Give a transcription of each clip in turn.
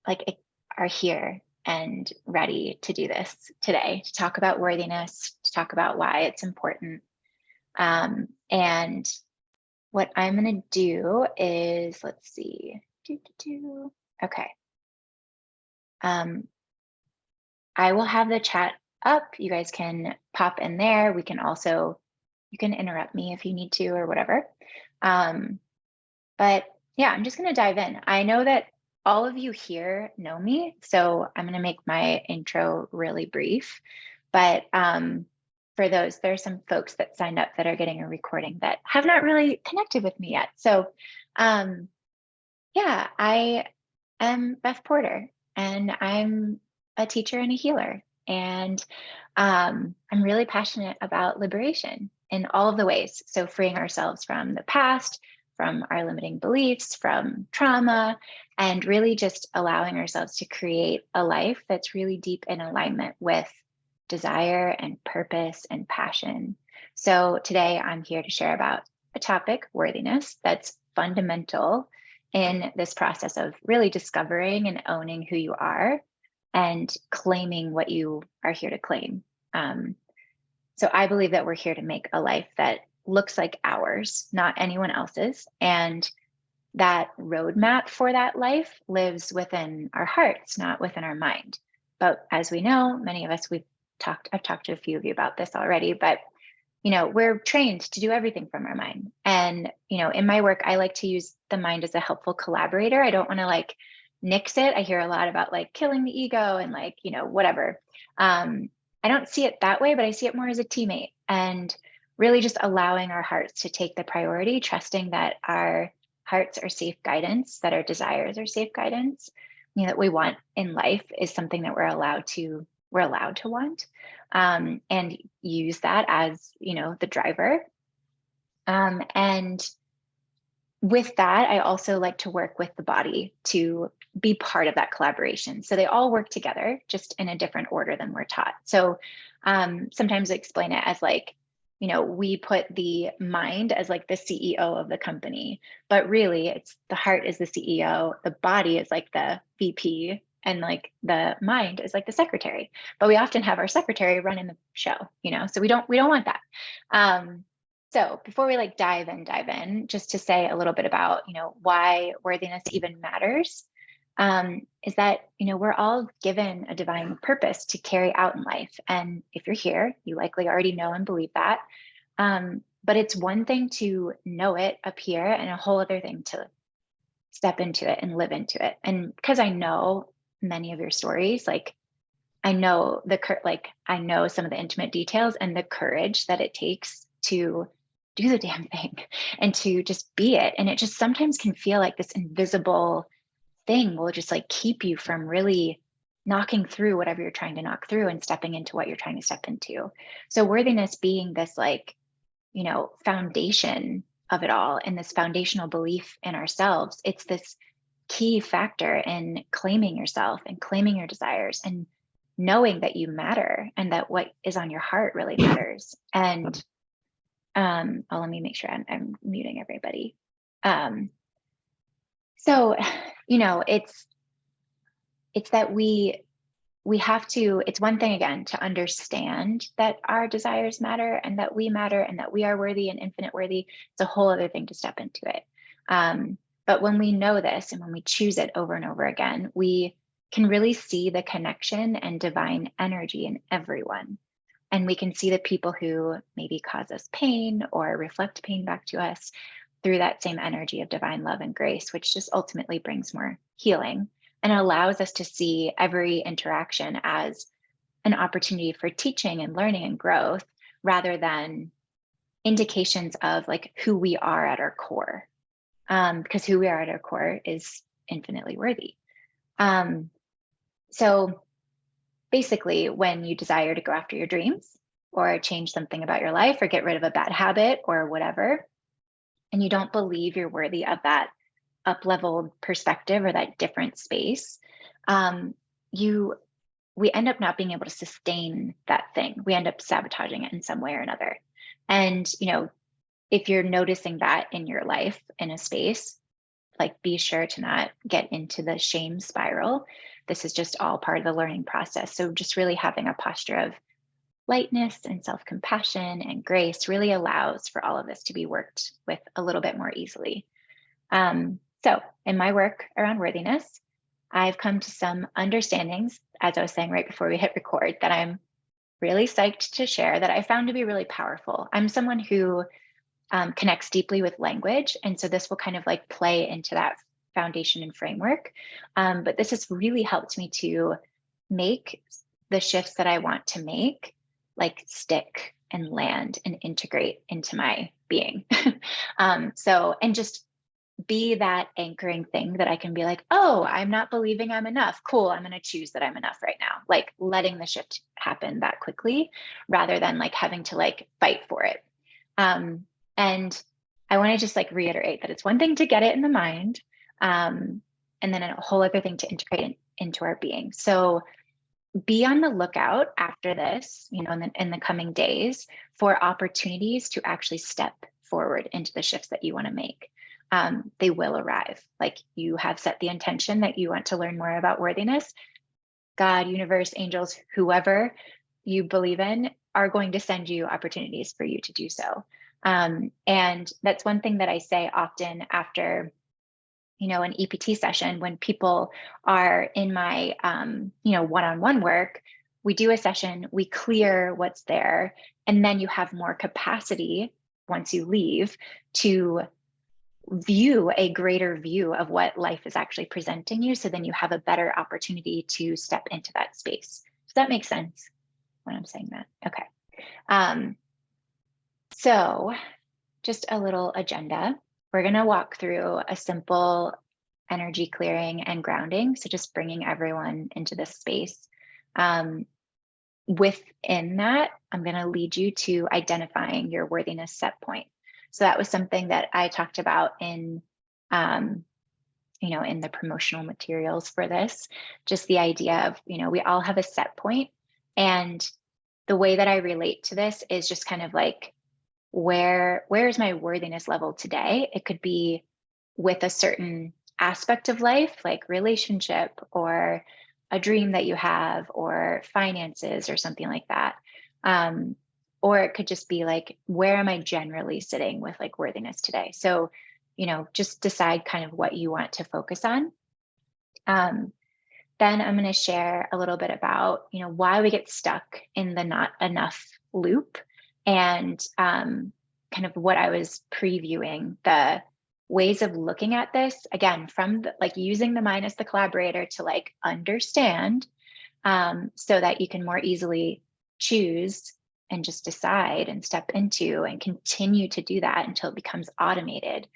like are here and ready to do this today, to talk about worthiness, to talk about why it's important. And what I'm going to do is, let's see. Okay. Um, I will have the chat up. You guys can pop in there. We can also, you can interrupt me if you need to or whatever. Um, but yeah, I'm just going to dive in. I know that all of you here know me, so I'm going to make my intro really brief. But for those, there are some folks that signed up that are getting a recording that have not really connected with me yet. So yeah, I am Beth Porter, and I'm a teacher and a healer. And I'm really passionate about liberation in all of the ways. So, freeing ourselves from the past, from our limiting beliefs, from trauma, and really just allowing ourselves to create a life that's really deep in alignment with desire and purpose and passion. So, today I'm here to share about a topic, worthiness, that's fundamental in this process of really discovering and owning who you are and claiming what you are here to claim. Um, so I believe that we're here to make a life that looks like ours, not anyone else's. And that roadmap for that life lives within our hearts, not within our mind. But as we know, many of us, I've talked to a few of you about this already, but we're trained to do everything from our mind. And, in my work, I like to use the mind as a helpful collaborator. I don't want to like nix it. I hear a lot about like killing the ego and like, whatever. I don't see it that way, but I see it more as a teammate and really just allowing our hearts to take the priority, trusting that our hearts are safe guidance, that our desires are safe guidance, that we want in life is something that we're allowed to want, and use that as the driver. And with that, I also like to work with the body to be part of that collaboration. So they all work together, just in a different order than we're taught. So sometimes I explain it as like, we put the mind as like the CEO of the company, but really it's the heart is the CEO, the body is like the VP, and like the mind is like the secretary. But we often have our secretary running the show, so we don't want that. So before we like dive in, just to say a little bit about, why worthiness even matters, is that, we're all given a divine purpose to carry out in life. And if you're here, you likely already know and believe that. But it's one thing to know it up here and a whole other thing to step into it and live into it. And because I know many of your stories, like I know I know some of the intimate details and the courage that it takes to do the damn thing and to just be it. And it just sometimes can feel like this invisible thing will just like keep you from really knocking through whatever you're trying to knock through and stepping into what you're trying to step into. So worthiness being this like, foundation of it all and this foundational belief in ourselves, it's this key factor in claiming yourself and claiming your desires and knowing that you matter and that what is on your heart really matters. And let me make sure I'm muting everybody. So it's that we have to, it's one thing again to understand that our desires matter and that we matter and that we are worthy and infinite worthy. It's a whole other thing to step into it. But when we know this and when we choose it over and over again, we can really see the connection and divine energy in everyone. And we can see the people who maybe cause us pain or reflect pain back to us through that same energy of divine love and grace, which just ultimately brings more healing and allows us to see every interaction as an opportunity for teaching and learning and growth rather than indications of like who we are at our core. Because who we are at our core is infinitely worthy. So basically, when you desire to go after your dreams or change something about your life or get rid of a bad habit or whatever, and you don't believe you're worthy of that up-leveled perspective or that different space, we end up not being able to sustain that thing. We end up sabotaging it in some way or another. And if you're noticing that in your life in a space, like be sure to not get into the shame spiral. This is just all part of the learning process. So just really having a posture of lightness and self-compassion and grace really allows for all of this to be worked with a little bit more easily. So in my work around worthiness, I've come to some understandings, as I was saying right before we hit record, that I'm really psyched to share that I found to be really powerful. I'm someone who connects deeply with language. And so this will kind of like play into that foundation and framework. But this has really helped me to make the shifts that I want to make like stick and land and integrate into my being. And just be that anchoring thing that I can be like, oh, I'm not believing I'm enough. Cool. I'm going to choose that I'm enough right now. Like letting the shift happen that quickly rather than like having to like fight for it. Um, and I want to just like reiterate that it's one thing to get it in the mind, and then a whole other thing to integrate it into our being. So be on the lookout after this, in the coming days for opportunities to actually step forward into the shifts that you want to make. They will arrive. Like you have set the intention that you want to learn more about worthiness. God, universe, angels, whoever you believe in are going to send you opportunities for you to do so. And that's one thing that I say often after, an EPT session when people are in my, one-on-one work. We do a session, we clear what's there, and then you have more capacity once you leave to view a greater view of what life is actually presenting you. So then you have a better opportunity to step into that space. Does that make sense when I'm saying that? Okay. So just a little agenda. We're going to walk through a simple energy clearing and grounding. So just bringing everyone into this space. Within that, I'm going to lead you to identifying your worthiness set point. So that was something that I talked about in the promotional materials for this, just the idea of, we all have a set point. And the way that I relate to this is just kind of like, where is my worthiness level today? It could be with a certain aspect of life, like relationship or a dream that you have or finances or something like that. Or it could just be like, where am I generally sitting with like worthiness today? So, just decide kind of what you want to focus on. Then I'm going to share a little bit about, why we get stuck in the not enough loop and kind of what I was previewing, the ways of looking at this, again, from like using the mind as the collaborator to like understand so that you can more easily choose and just decide and step into and continue to do that until it becomes automated,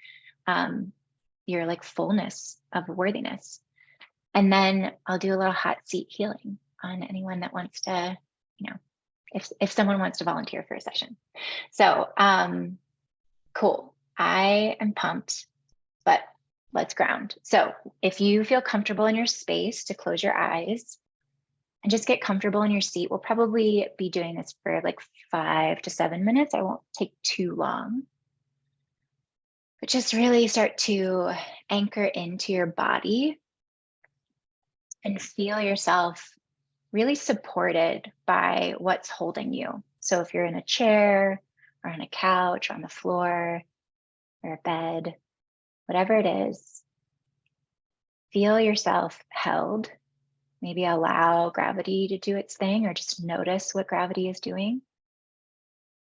your like fullness of worthiness. And then I'll do a little hot seat healing on anyone that wants to, if someone wants to volunteer for a session. So cool. I am pumped, but let's ground. So if you feel comfortable in your space to close your eyes and just get comfortable in your seat, we'll probably be doing this for like 5 to 7 minutes. I won't take too long. But just really start to anchor into your body and feel yourself really supported by what's holding you. So if you're in a chair or on a couch or on the floor or a bed, whatever it is, feel yourself held. Maybe allow gravity to do its thing or just notice what gravity is doing.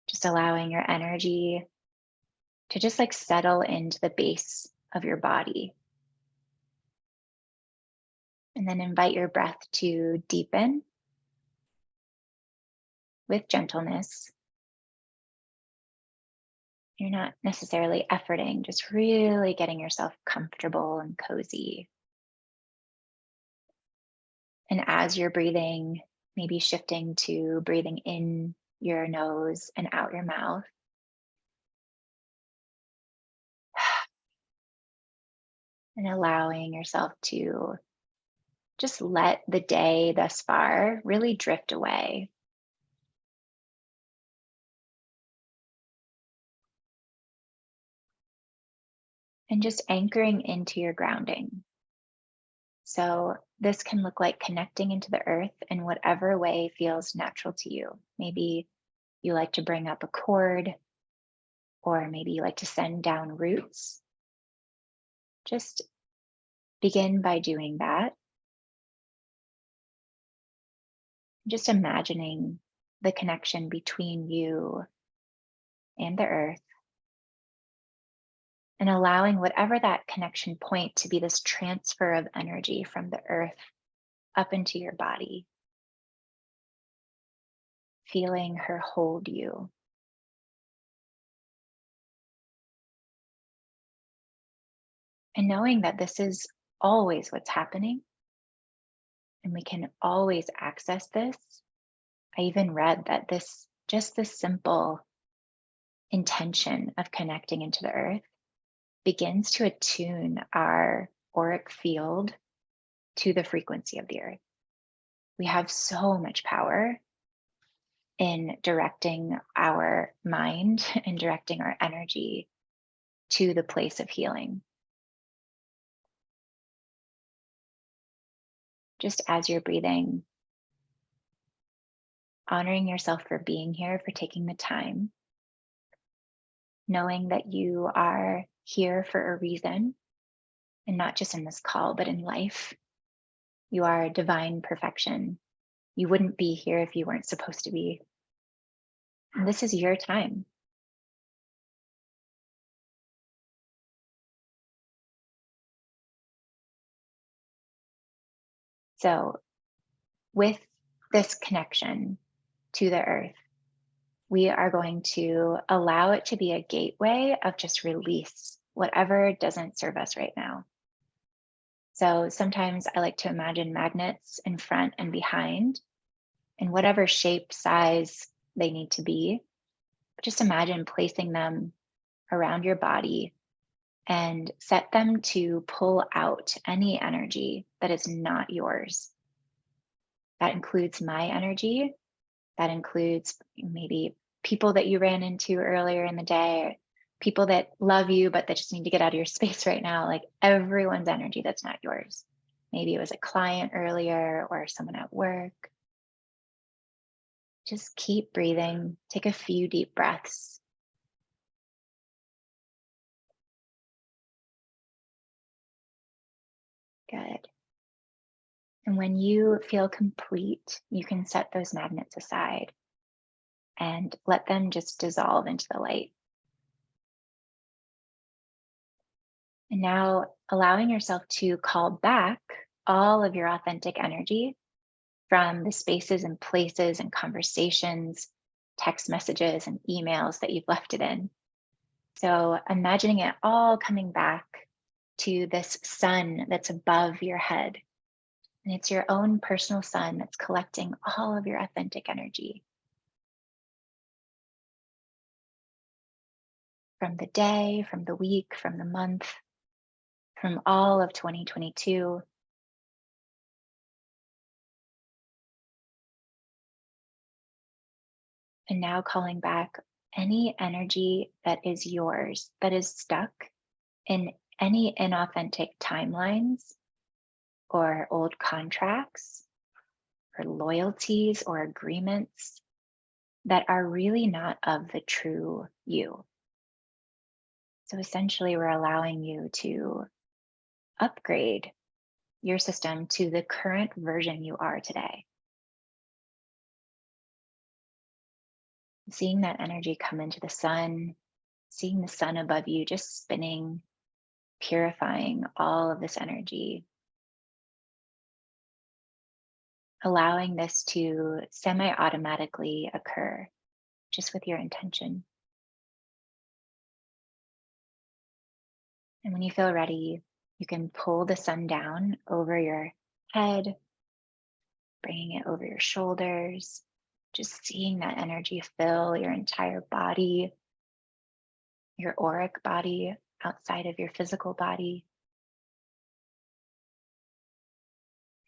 Just allowing your energy to just like settle into the base of your body. And then invite your breath to deepen with gentleness. You're not necessarily efforting, just really getting yourself comfortable and cozy. And as you're breathing, maybe shifting to breathing in your nose and out your mouth. And allowing yourself to just let the day thus far really drift away. and just anchoring into your grounding. So, this can look like connecting into the earth in whatever way feels natural to you. Maybe you like to bring up a cord, or maybe you like to send down roots. Just begin by doing that. Just imagining the connection between you and the earth, and allowing whatever that connection point to be this transfer of energy from the earth up into your body, feeling her hold you, and knowing that this is always what's happening and we can always access this. I even read that this simple intention of connecting into the earth begins to attune our auric field to the frequency of the earth. We have so much power in directing our mind and directing our energy to the place of healing. Just as you're breathing, honoring yourself for being here, for taking the time, knowing that you are here for a reason, and not just in this call, but in life. You are divine perfection. You wouldn't be here if you weren't supposed to be. And this is your time. So, with this connection to the earth, we are going to allow it to be a gateway of just release whatever doesn't serve us right now. So sometimes I like to imagine magnets in front and behind, in whatever shape, size they need to be. Just imagine placing them around your body and set them to pull out any energy that is not yours. That includes my energy. That includes maybe people that you ran into earlier in the day, or people that love you, but that just need to get out of your space right now. Like everyone's energy that's not yours. Maybe it was a client earlier or someone at work. Just keep breathing. Take a few deep breaths. Good. And when you feel complete, you can set those magnets aside and let them just dissolve into the light. And now allowing yourself to call back all of your authentic energy from the spaces and places and conversations, text messages and emails that you've left it in. So imagining it all coming back to this sun that's above your head. And it's your own personal sun that's collecting all of your authentic energy from the day, from the week, from the month, from all of 2022. And now calling back any energy that is yours, that is stuck in any inauthentic timelines or old contracts or loyalties or agreements that are really not of the true you. So essentially, we're allowing you to upgrade your system to the current version you are today. Seeing that energy come into the sun, seeing the sun above you just spinning, purifying all of this energy, allowing this to semi automatically occur just with your intention. And when you feel ready, you can pull the sun down over your head, bringing it over your shoulders, just seeing that energy fill your entire body, your auric body outside of your physical body,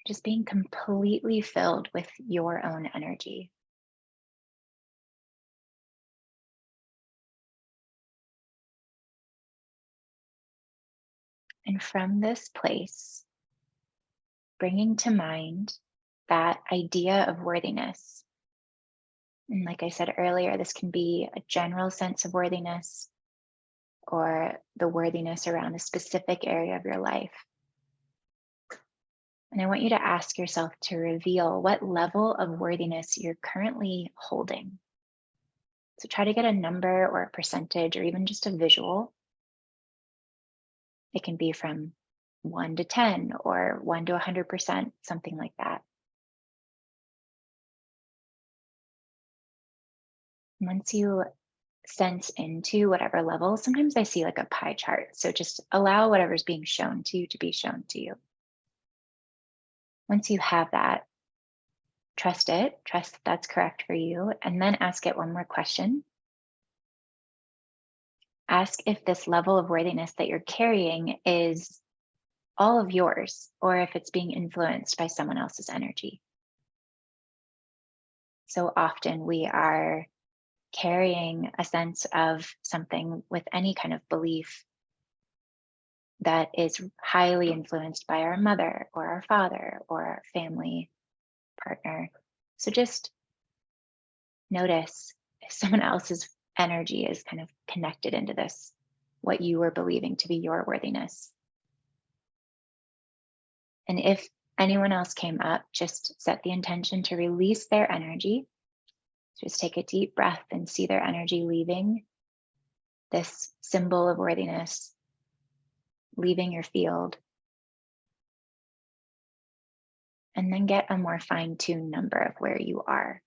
just being completely filled with your own energy. And from this place, bringing to mind that idea of worthiness. And like I said earlier, this can be a general sense of worthiness or the worthiness around a specific area of your life. And I want you to ask yourself to reveal what level of worthiness you're currently holding. So try to get a number or a percentage or even just a visual. It can be from 1 to 10 or 1 to 100%, something like that. Once you sense into whatever level, sometimes I see like a pie chart. So just allow whatever's being shown to you to be shown to you. Once you have that, trust it, trust that that's correct for you, and then ask it one more question. Ask if this level of worthiness that you're carrying is all of yours or if it's being influenced by someone else's energy. So often we are carrying a sense of something with any kind of belief that is highly influenced by our mother or our father or our family partner. So just notice if someone else's energy is kind of connected into this, what you were believing to be your worthiness. And if anyone else came up, just set the intention to release their energy. Just take a deep breath and see their energy leaving this symbol of worthiness, leaving your field. And then get a more fine-tuned number of where you are.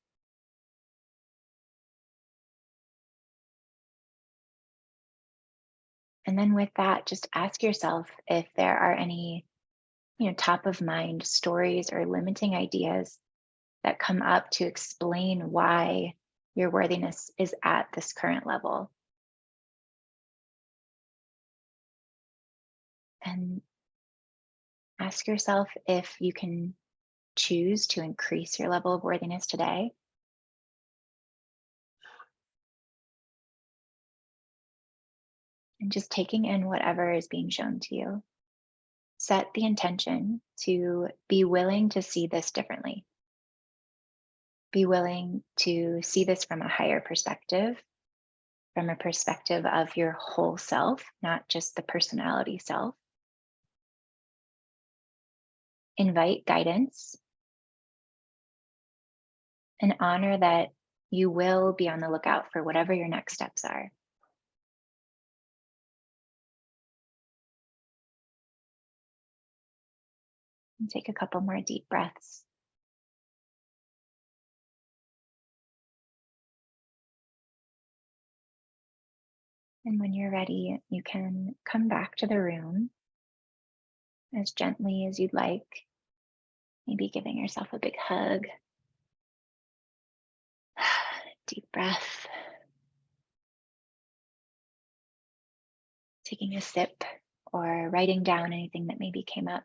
And then with that, just ask yourself if there are any, top of mind stories or limiting ideas that come up to explain why your worthiness is at this current level. And ask yourself if you can choose to increase your level of worthiness today. And just taking in whatever is being shown to you. Set the intention to be willing to see this differently. Be willing to see this from a higher perspective, from a perspective of your whole self, not just the personality self. Invite guidance and honor that you will be on the lookout for whatever your next steps are. And take a couple more deep breaths. And when you're ready, you can come back to the room as gently as you'd like, maybe giving yourself a big hug. Deep breath. Taking a sip or writing down anything that maybe came up.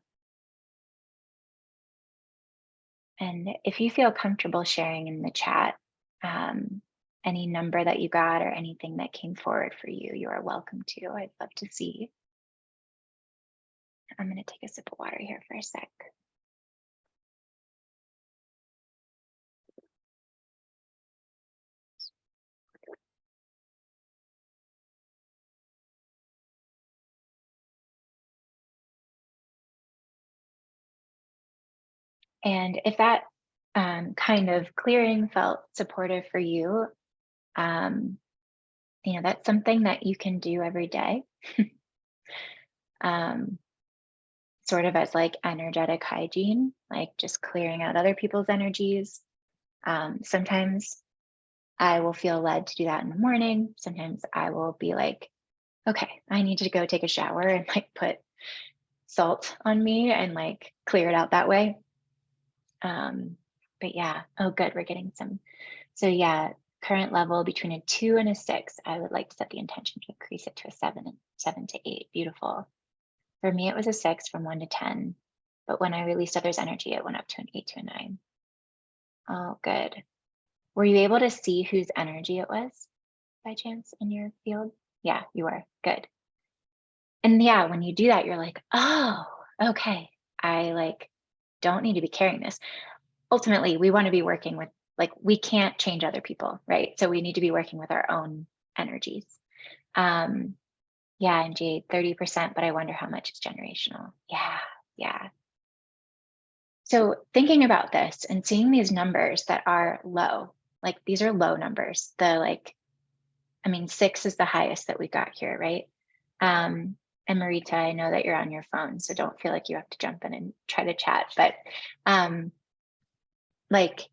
And if you feel comfortable sharing in the chat, um, any number that you got or anything that came forward for you, you are welcome to. I'd love to see. I'm going to take a sip of water here for a sec. And if that kind of clearing felt supportive for you, um, that's something that you can do every day. um, Sort of as like energetic hygiene, like just clearing out other people's energies. Sometimes I will feel led to do that in the morning. Sometimes I will be like, okay, I need to go take a shower and like put salt on me and like clear it out that way. But yeah, oh, good, we're getting some. So yeah, current level between a 2 and a 6. I would like to set the intention to increase it to a 7 and 7 to 8. Beautiful. For me, it was a 6 from 1 to 10. But when I released others' energy, it went up to an 8 to a 9. Oh, good. Were you able to see whose energy it was by chance in your field? Yeah, you were. Good. And yeah, when you do that, you're like, oh, okay, I like don't need to be carrying this. Ultimately, we want to be working with, like, we can't change other people, right? So we need to be working with our own energies. Um, yeah, and Jade, 30%, but I wonder how much is generational. Yeah, yeah. So thinking about this and seeing these numbers that are low, like these are low numbers. The like, I mean, 6 is the highest that we got here, right? Um, and Marita, I know that you're on your phone, so don't feel like you have to jump in and try to chat. But um, like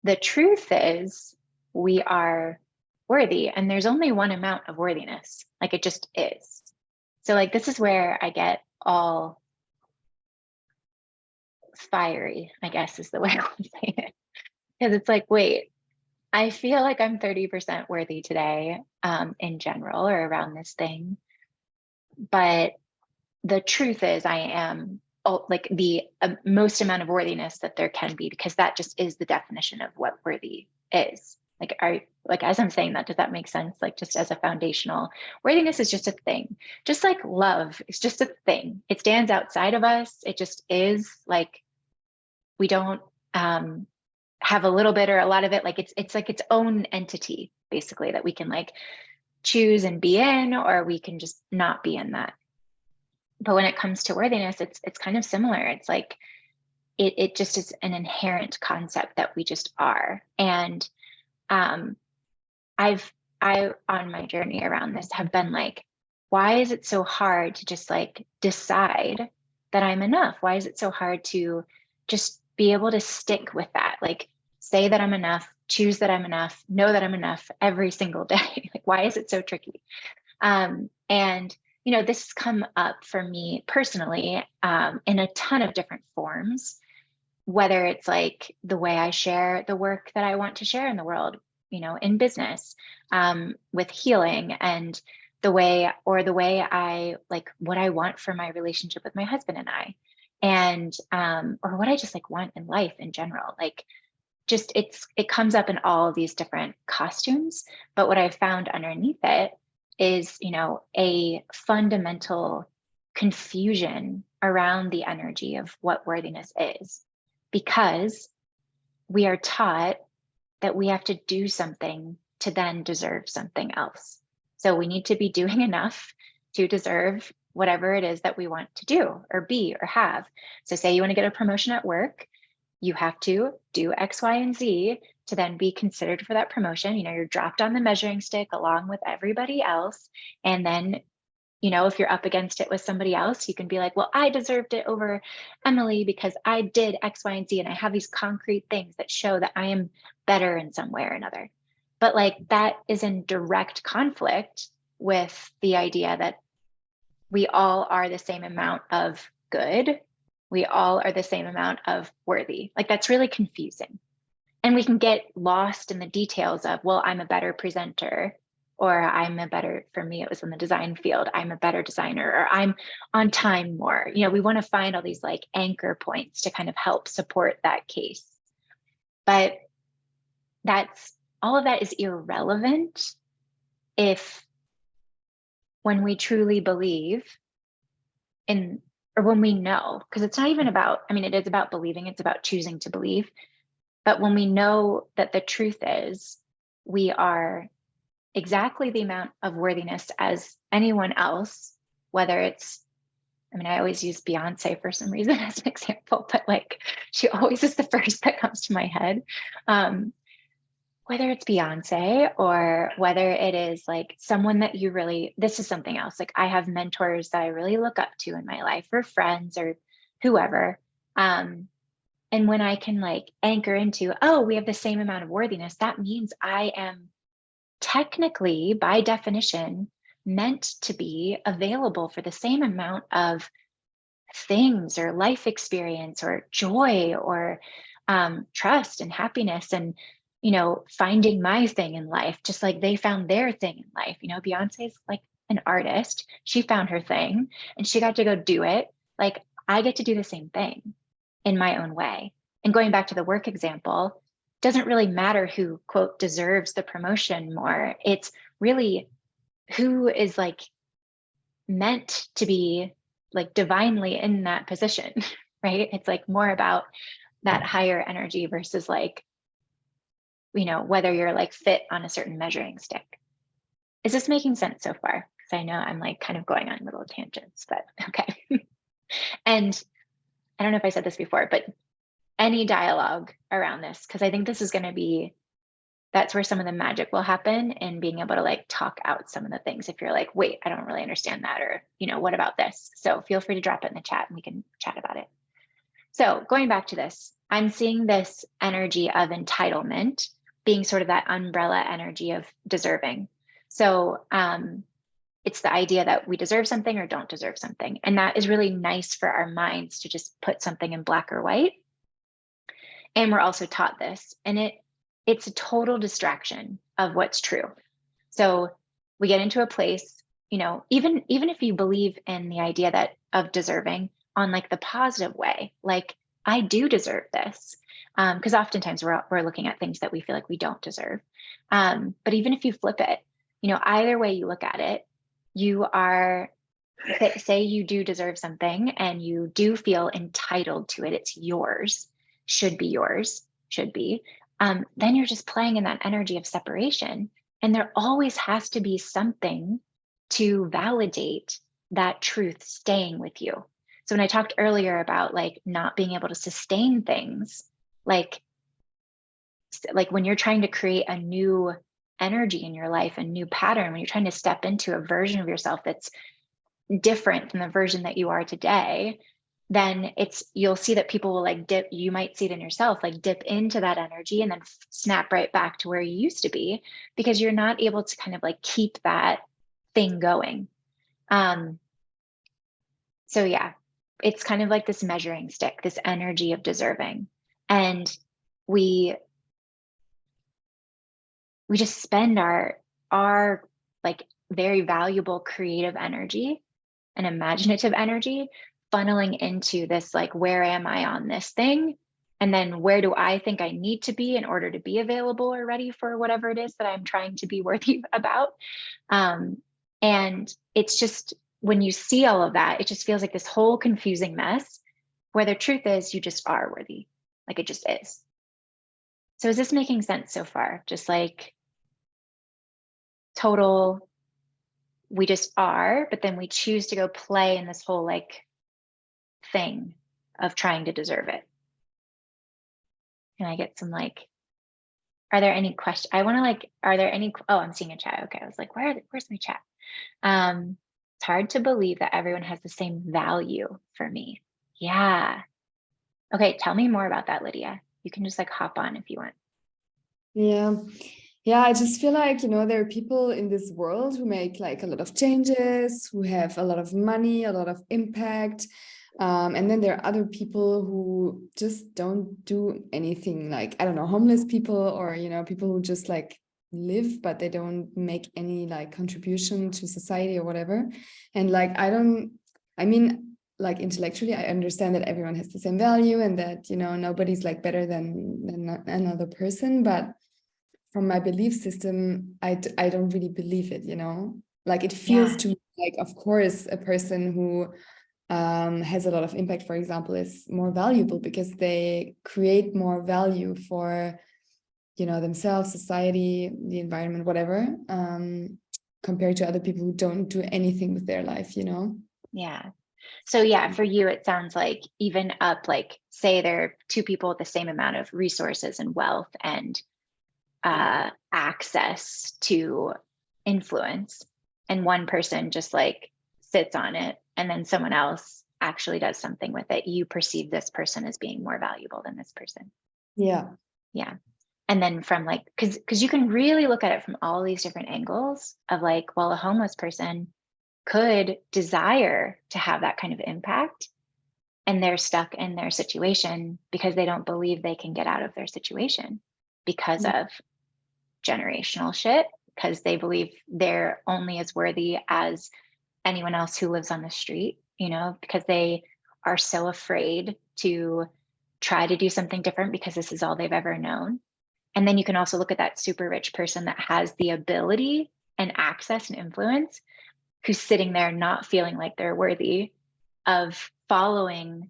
the truth is, we are worthy, and there's only one amount of worthiness. Like it just is. So like this is where I get all fiery, I guess is the way I would say it. Because it's like, wait, I feel like I'm 30% worthy today, in general or around this thing. But the truth is, I am like the most amount of worthiness that there can be, because that just is the definition of what worthy is. Like, like, as I'm saying that, does that make sense? Like, just as a foundational, worthiness is just a thing. Just like love is just a thing. It stands outside of us. It just is. Like, we don't have a little bit or a lot of it. Like, it's like its own entity, basically, that we can like choose and be in, or we can just not be in that. But when it comes to worthiness, it's kind of similar. It's like it just is an inherent concept that we just are. And um, I on my journey around this have been like, why is it so hard to just like decide that I'm enough? Why is it so hard to just be able to stick with that? Like, say that I'm enough, choose that I'm enough, know that I'm enough every single day. Like, why is it so tricky? And this has come up for me personally, in a ton of different forms, whether it's like the way I share the work that I want to share in the world, in business, with healing, and the way I like what I want for my relationship with my husband and I, and or what I just like want in life in general. Like, just it comes up in all of these different costumes. But what I found underneath it is, a fundamental confusion around the energy of what worthiness is, because we are taught that we have to do something to then deserve something else. So we need to be doing enough to deserve whatever it is that we want to do or be or have. So say you want to get a promotion at work, you have to do X, Y, and Z to then be considered for that promotion. You're dropped on the measuring stick along with everybody else. And then, if you're up against it with somebody else, you can be like, well, I deserved it over Emily because I did X, Y, and Z. And I have these concrete things that show that I am better in some way or another. But like that is in direct conflict with the idea that we all are the same amount of good. We all are the same amount of worthy. Like, that's really confusing. And we can get lost in the details of, well, I'm a better presenter, or for me, it was in the design field, I'm a better designer, or I'm on time more. We want to find all these like anchor points to kind of help support that case. But all of that is irrelevant if, when we truly believe in, or when we know, because it's not even about, I mean, it is about believing, it's about choosing to believe. But when we know that the truth is, we are exactly the amount of worthiness as anyone else, whether it's, I mean, I always use Beyonce for some reason as an example, but like, she always is the first that comes to my head. Whether it's Beyonce, or whether it is like someone that this is something else. Like, I have mentors that I really look up to in my life, or friends, or whoever. And when I can like anchor into, oh, we have the same amount of worthiness, that means I am technically, by definition, meant to be available for the same amount of things or life experience or joy or trust and happiness, and finding my thing in life just like they found their thing in life. Beyonce's like an artist, she found her thing and she got to go do it. Like, I get to do the same thing in my own way. And going back to the work example, doesn't really matter who, quote, deserves the promotion more. It's really who is like meant to be like divinely in that position, right? It's like more about that higher energy versus like, whether you're like fit on a certain measuring stick. Is this making sense so far? Because I know I'm like kind of going on little tangents, but okay. And I don't know if I said this before, but any dialogue around this, because I think this is going to be, that's where some of the magic will happen, and being able to like talk out some of the things if you're like, wait, I don't really understand that, or, what about this? So feel free to drop it in the chat and we can chat about it. So going back to this, I'm seeing this energy of entitlement being sort of that umbrella energy of deserving. So it's the idea that we deserve something or don't deserve something. And that is really nice for our minds to just put something in black or white. And we're also taught this, and it's a total distraction of what's true. So we get into a place, even if you believe in the idea that of deserving on like the positive way, like I do deserve this, because oftentimes we're looking at things that we feel like we don't deserve. But even if you flip it, either way you look at it, you are, say you do deserve something and you do feel entitled to it, it's yours, should be yours, should be, then you're just playing in that energy of separation. And there always has to be something to validate that truth staying with you. So when I talked earlier about like not being able to sustain things, like when you're trying to create a new energy in your life, a new pattern, when you're trying to step into a version of yourself that's different than the version that you are today, then you'll see that people will like dip, you might see it in yourself, like dip into that energy and then snap right back to where you used to be, because you're not able to kind of like keep that thing going. So yeah, it's kind of like this measuring stick, this energy of deserving. And we just spend our like very valuable creative energy and imaginative energy funneling into this, like, where am I on this thing? And then where do I think I need to be in order to be available or ready for whatever it is that I'm trying to be worthy about? And it's just, when you see all of that, it just feels like this whole confusing mess where the truth is you just are worthy. Like it just is. So is this making sense so far? Just like total, we just are, but then we choose to go play in this whole like thing of trying to deserve it. Can I get some like, are there any questions? I want to like, are there any, oh, I'm seeing a chat. Okay. I was like, where's my chat? It's hard to believe that everyone has the same value for me. Yeah. Okay. Tell me more about that, Lydia. You can just like hop on if you want. Yeah, I just feel like, there are people in this world who make like a lot of changes, who have a lot of money, a lot of impact. And then there are other people who just don't do anything, like, I don't know, homeless people, or, people who just like live, but they don't make any like contribution to society or whatever. And like, like intellectually, I understand that everyone has the same value and that, nobody's like better than another person. But from my belief system, I don't really believe it, like it feels to me like, of course, a person who has a lot of impact, for example, is more valuable because they create more value for, themselves, society, the environment, whatever, compared to other people who don't do anything with their life, Yeah. So yeah, for you, it sounds like even up, like say there are two people with the same amount of resources and wealth and access to influence, and one person just like sits on it and then someone else actually does something with it, you perceive this person as being more valuable than this person. Yeah. And then from like, because you can really look at it from all these different angles of like, well, a homeless person could desire to have that kind of impact, and they're stuck in their situation because they don't believe they can get out of their situation because of generational shit, because they believe they're only as worthy as anyone else who lives on the street, because they are so afraid to try to do something different because this is all they've ever known. And then you can also look at that super rich person that has the ability and access and influence, who's sitting there not feeling like they're worthy of following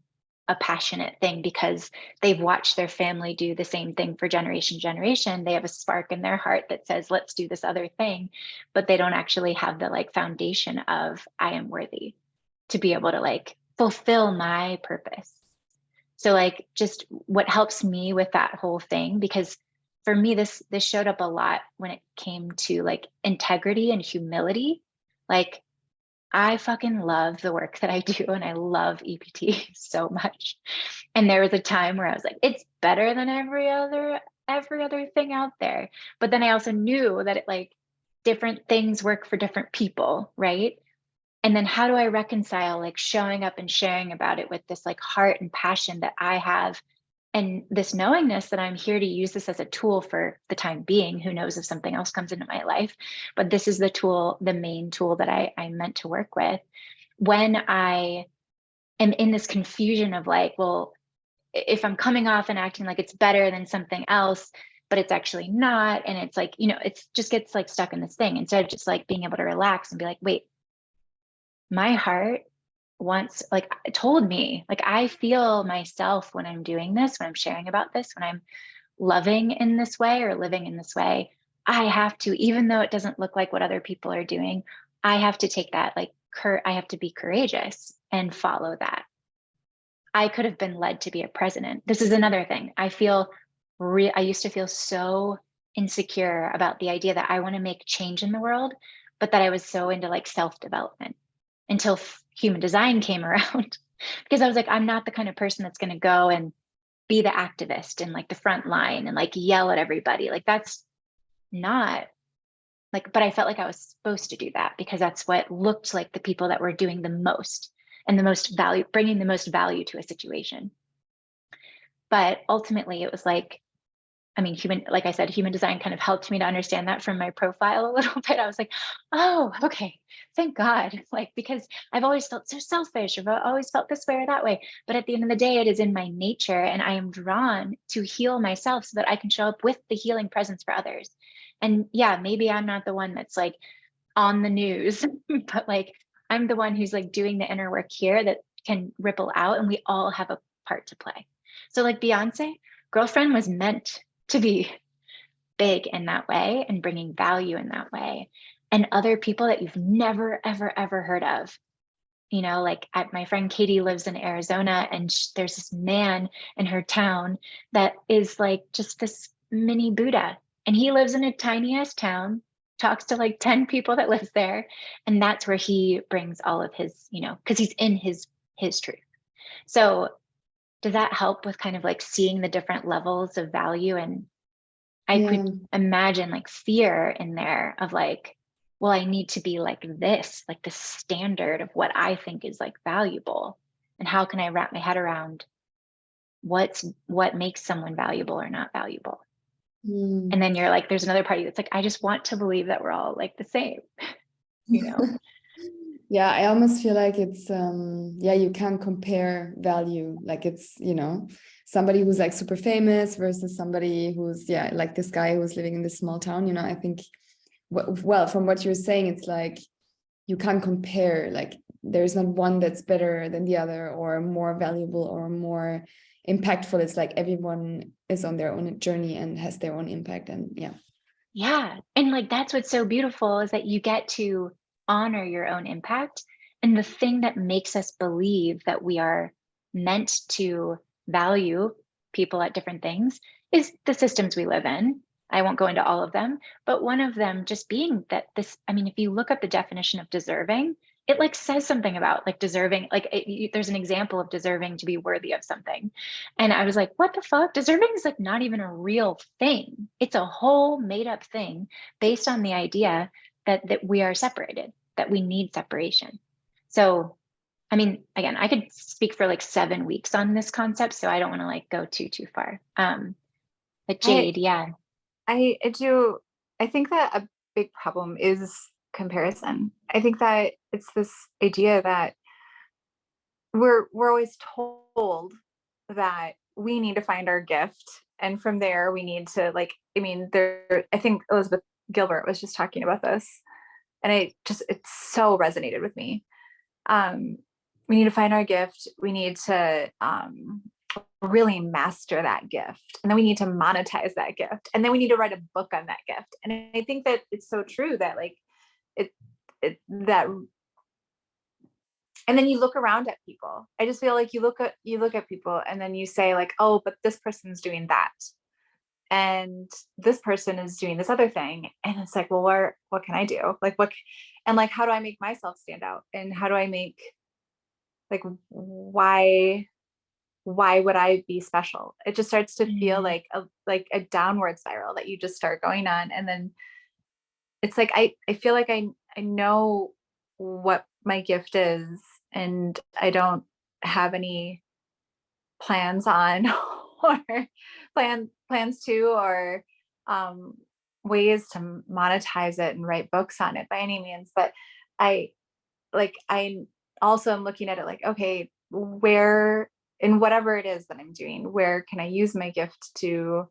a passionate thing because they've watched their family do the same thing for generation. They have a spark in their heart that says, let's do this other thing, but they don't actually have the like foundation of I am worthy to be able to like fulfill my purpose. So like just what helps me with that whole thing, because for me this showed up a lot when it came to like integrity and humility. Like I fucking love the work that I do and I love EPT so much. And there was a time where I was like, it's better than every other thing out there. But then I also knew that it like different things work for different people, right? And then how do I reconcile like showing up and sharing about it with this like heart and passion that I have and this knowingness that I'm here to use this as a tool for the time being. Who knows if something else comes into my life, but this is the tool, the main tool that I'm meant to work with. When I am in this confusion of like, well, if I'm coming off and acting like it's better than something else, but it's actually not, and it's like, you know, it's just gets like stuck in this thing instead of just like being able to relax and be like, wait, my heart once like told me, like I feel myself when I'm doing this, when I'm sharing about this, when I'm loving in this way or living in this way, I have to, even though it doesn't look like what other people are doing, I have to take that like I have to be courageous and follow that. I could have been led to be a president. This is another thing. I used to feel so insecure about the idea that I want to make change in the world, but that I was so into like self-development until human design came around. Because I was like, I'm not the kind of person that's going to go and be the activist in like the front line and like yell at everybody. Like that's not like, but I felt like I was supposed to do that because that's what looked like the people that were doing the most and the most value, bringing the most value to a situation. But ultimately it was like, I mean, like I said, human design kind of helped me to understand that from my profile a little bit. I was like, oh, okay, thank God. Like, because I've always felt so selfish, or I've always felt this way or that way. But at the end of the day, it is in my nature and I am drawn to heal myself so that I can show up with the healing presence for others. And yeah, maybe I'm not the one that's like on the news, but like I'm the one who's like doing the inner work here that can ripple out and we all have a part to play. So like Beyonce, Girlfriend was meant to be big in that way and bringing value in that way. And other people that you've never, ever, ever heard of, you know, like my friend Katie lives in Arizona and there's this man in her town that is like just this mini Buddha. And he lives in a tiny ass town, talks to like 10 people that lives there. And that's where he brings all of his, you know, because he's in his truth. So does that help with kind of like seeing the different levels of value? And I Yeah. could imagine like fear in there of like, well, I need to be like this, like the standard of what I think is like valuable. And how can I wrap my head around what makes someone valuable or not valuable? Mm. And then you're like, there's another party that's like, I just want to believe that we're all like the same, you know? Yeah, I almost feel like it's yeah, you can't compare value. Like it's, you know, somebody who's like super famous versus somebody who's, yeah, like this guy who's living in this small town, you know, I think well, from what you're saying, it's like you can't compare, like there's not one that's better than the other or more valuable or more impactful. It's like everyone is on their own journey and has their own impact. And yeah. Yeah. And like that's what's so beautiful is that you get to honor your own impact. And the thing that makes us believe that we are meant to value people at different things is the systems we live in. I won't go into all of them, but one of them just being that this, I mean, if you look up the definition of deserving, it like says something about like deserving, like there's an example of deserving to be worthy of something. And I was like, what the fuck? Deserving is like not even a real thing. It's a whole made up thing based on the idea that we are separated, that we need separation. So, I mean, again, I could speak for like 7 weeks on this concept, so I don't want to like go too far. But I Jade, yeah. I do. I think that a big problem is comparison. I think that it's this idea that we're always told that we need to find our gift, and from there we need to like. I mean, there. I think Elizabeth Gilbert was just talking about this And it so resonated with me. We need to find our gift. We need to really master that gift. And then we need to monetize that gift. And then we need to write a book on that gift. And I think that it's so true that like that, and then you look around at people. I just feel like you look at people and then you say like, oh, but this person's doing that. And this person is doing this other thing. And it's like, well, what can I do? Like and like, how do I make myself stand out? And how do I make, like, why would I be special? It just starts to feel like a downward spiral that you just start going on. And then it's like, I feel like I know what my gift is, and I don't have any plans on or plans to, or ways to monetize it and write books on it by any means. But I also am looking at it like, okay, where, in whatever it is that I'm doing, where can I use my gift to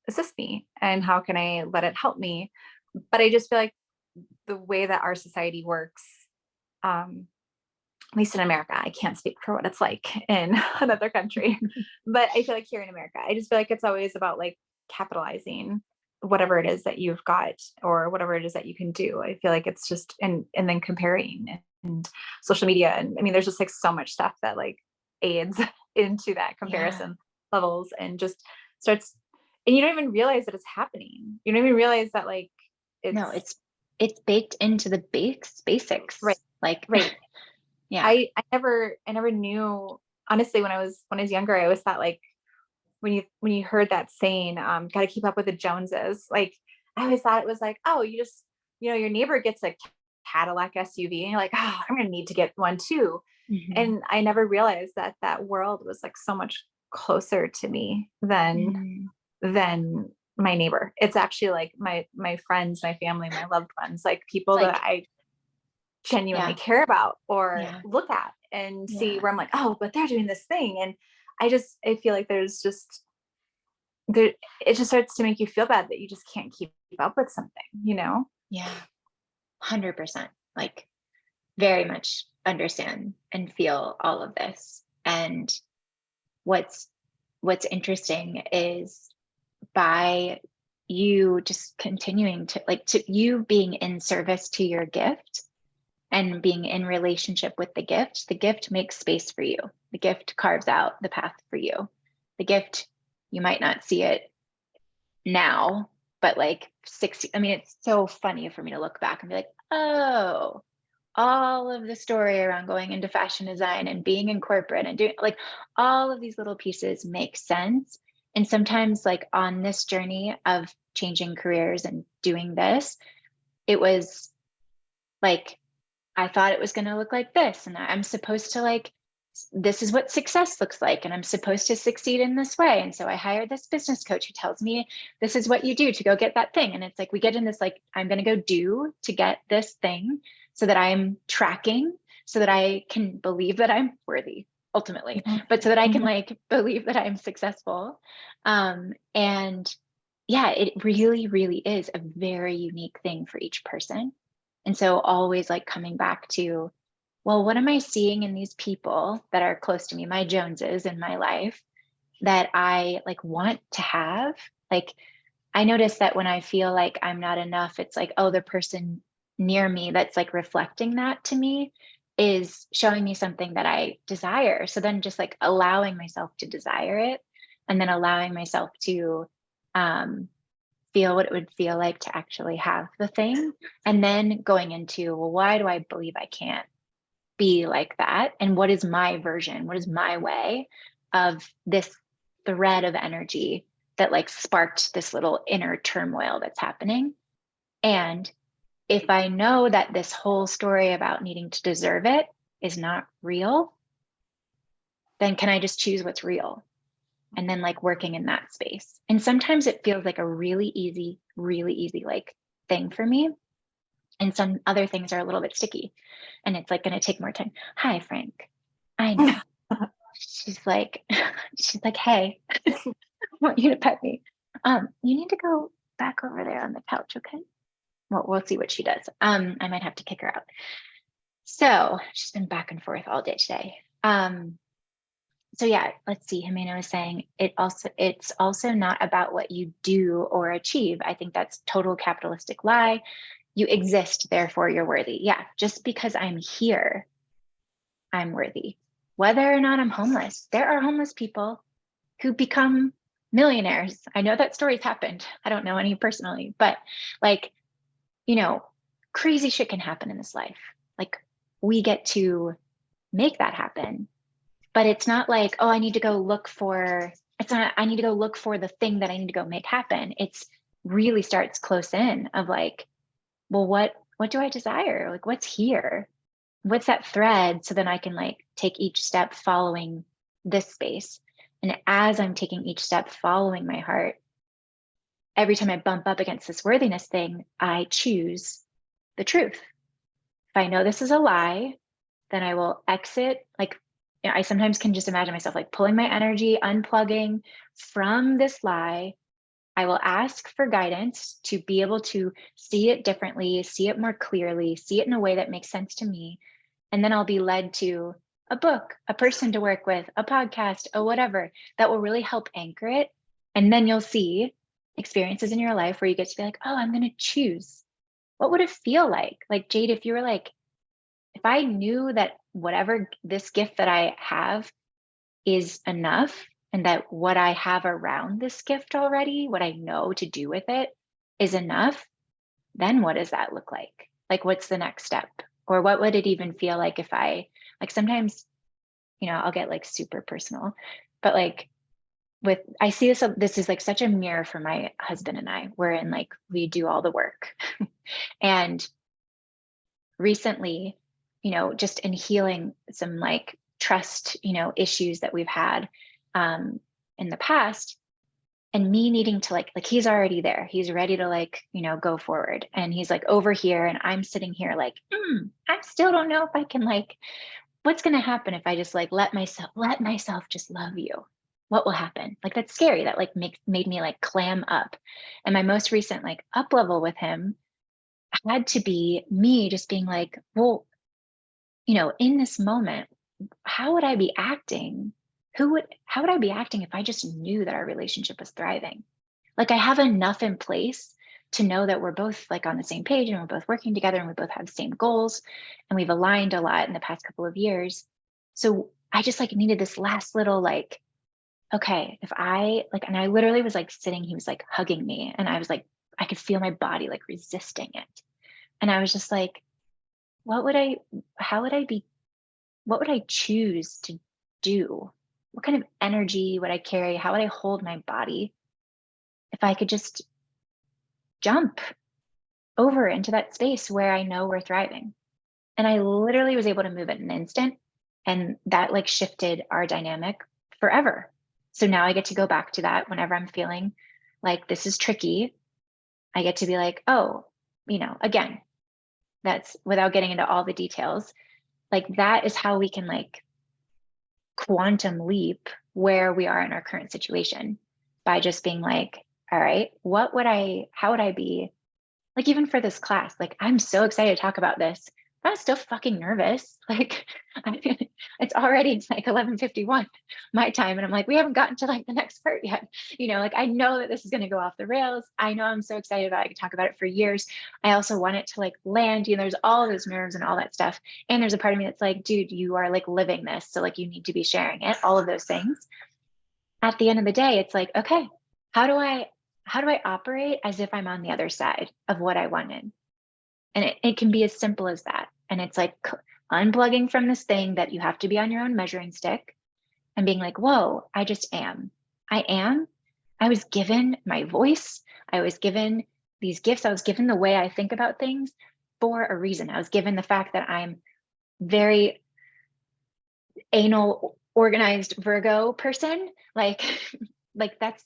assist me, and how can I let it help me? But I just feel like the way that our society works, at least in America, I can't speak for what it's like in another country, but I feel like here in America, I just feel like it's always about like capitalizing whatever it is that you've got or whatever it is that you can do. I feel like it's just, and then comparing and social media. And I mean, there's just like so much stuff that like aids into that comparison levels, and just starts, and you don't even realize that it's happening. You don't even realize that like, it's baked into the basics. Right. Like, right. Yeah. I never knew, honestly, when I was younger, I always thought like, when you heard that saying, got to keep up with the Joneses, like I always thought it was like, oh, you just, your neighbor gets a Cadillac SUV and you're like, oh, I'm gonna need to get one too. And I never realized that that world was like so much closer to me than my neighbor. It's actually like my friends, my family, my loved ones, like people like, that I genuinely care about or look at and see, where I'm like, oh, but they're doing this thing. And I feel like it just starts to make you feel bad that you just can't keep up with something, Yeah. 100%. Like, very much understand and feel all of this. And what's interesting is, by you just continuing to you being in service to your gift and being in relationship with the gift makes space for you. The gift carves out the path for you. The gift, you might not see it now, but like 60, I mean, it's so funny for me to look back and be like, oh, all of the story around going into fashion design and being in corporate and doing like all of these little pieces make sense. And sometimes like on this journey of changing careers and doing this, it was like, I thought it was going to look like this, and I'm supposed to like, this is what success looks like, and I'm supposed to succeed in this way. And so I hired this business coach who tells me this is what you do to go get that thing. And it's like, we get in this like, I'm going to go do to get this thing so that I'm tracking, so that I can believe that I'm worthy ultimately, but so that I can like believe that I'm successful. And yeah, it really, really is a very unique thing for each person. And so always like coming back to, well, what am I seeing in these people that are close to me, my Joneses in my life, that I like want to have? Like, I notice that when I feel like I'm not enough, it's like, oh, the person near me that's like reflecting that to me is showing me something that I desire. So then just like allowing myself to desire it, and then allowing myself to feel what it would feel like to actually have the thing. And then going into, well, why do I believe I can't be like that? And what is my version? What is my way of this thread of energy that like sparked this little inner turmoil that's happening? And if I know that this whole story about needing to deserve it is not real, then can I just choose what's real? And then like working in that space. And sometimes it feels like a really easy like thing for me. And some other things are a little bit sticky, and it's like going to take more time. Hi, Frank. I know. she's like, hey, I want you to pet me. You need to go back over there on the couch, okay? well, we'll see what she does. I might have to kick her out. So she's been back and forth all day today. So yeah, let's see. Jimena was saying it's also not about what you do or achieve. I think that's total capitalistic lie. You exist, therefore you're worthy. Yeah, just because I'm here, I'm worthy. Whether or not I'm homeless, there are homeless people who become millionaires. I know that story's happened. I don't know any personally, but like, you know, crazy shit can happen in this life. Like, we get to make that happen. But it's not like, oh, I need to go look for, it's not, I need to go look for the thing that I need to go make happen. It's really starts close in of like, well, what do I desire? Like, what's here? What's that thread? So then I can like take each step following this space. And as I'm taking each step following my heart, every time I bump up against this worthiness thing, I choose the truth. If I know this is a lie, then I will exit. Like, you know, I sometimes can just imagine myself like pulling my energy, unplugging from this lie. I will ask for guidance to be able to see it differently, see it more clearly, see it in a way that makes sense to me. And then I'll be led to a book, a person to work with, a podcast, or whatever that will really help anchor it. And then you'll see experiences in your life where you get to be like, oh, I'm going to choose. What would it feel like? Like, Jade, if you were like, if I knew that whatever this gift that I have is enough, and that what I have around this gift already, what I know to do with it is enough, then what does that look like? Like, what's the next step? Or what would it even feel like if I, like, sometimes, you know, I'll get like super personal, but like I see this is like such a mirror for my husband and I, wherein like we do all the work. And recently, you know, just in healing some like trust, you know, issues that we've had in the past, and me needing to like he's already there, he's ready to like, you know, go forward, and he's like over here and I'm sitting here like, I still don't know if I can, like, what's going to happen if I just like let myself just love you? What will happen? Like, that's scary. That like made me like clam up. And my most recent like up level with him had to be me just being like, well, you know, in this moment, how would I be acting? How would I be acting if I just knew that our relationship was thriving? Like, I have enough in place to know that we're both like on the same page and we're both working together and we both have the same goals and we've aligned a lot in the past couple of years. So I just like needed this last little like, okay, if I like, and I literally was like sitting, he was like hugging me and I was like, I could feel my body like resisting it. And I was just like, what would I choose to do? What kind of energy would I carry? How would I hold my body if I could just jump over into that space where I know we're thriving? And I literally was able to move at an instant. And that like shifted our dynamic forever. So now I get to go back to that whenever I'm feeling like this is tricky. I get to be like, oh, you know, again, that's without getting into all the details. Like, that is how we can like quantum leap where we are in our current situation, by just being like, all right, how would I be like, even for this class, like, I'm so excited to talk about this. I'm still fucking nervous. Like, it's already like 11:51 my time. And I'm like, we haven't gotten to like the next part yet. You know, like, I know that this is going to go off the rails. I know I'm so excited about it. I could talk about it for years. I also want it to like land, you know, there's all those nerves and all that stuff. And there's a part of me that's like, dude, you are like living this. So like, you need to be sharing it, all of those things. At the end of the day, it's like, okay, how do I operate as if I'm on the other side of what I wanted? And it can be as simple as that. And it's like unplugging from this thing that you have to be on your own measuring stick and being like, whoa, I just am. I was given my voice. I was given these gifts. I was given the way I think about things for a reason. I was given the fact that I'm very anal, organized Virgo person. Like, like that's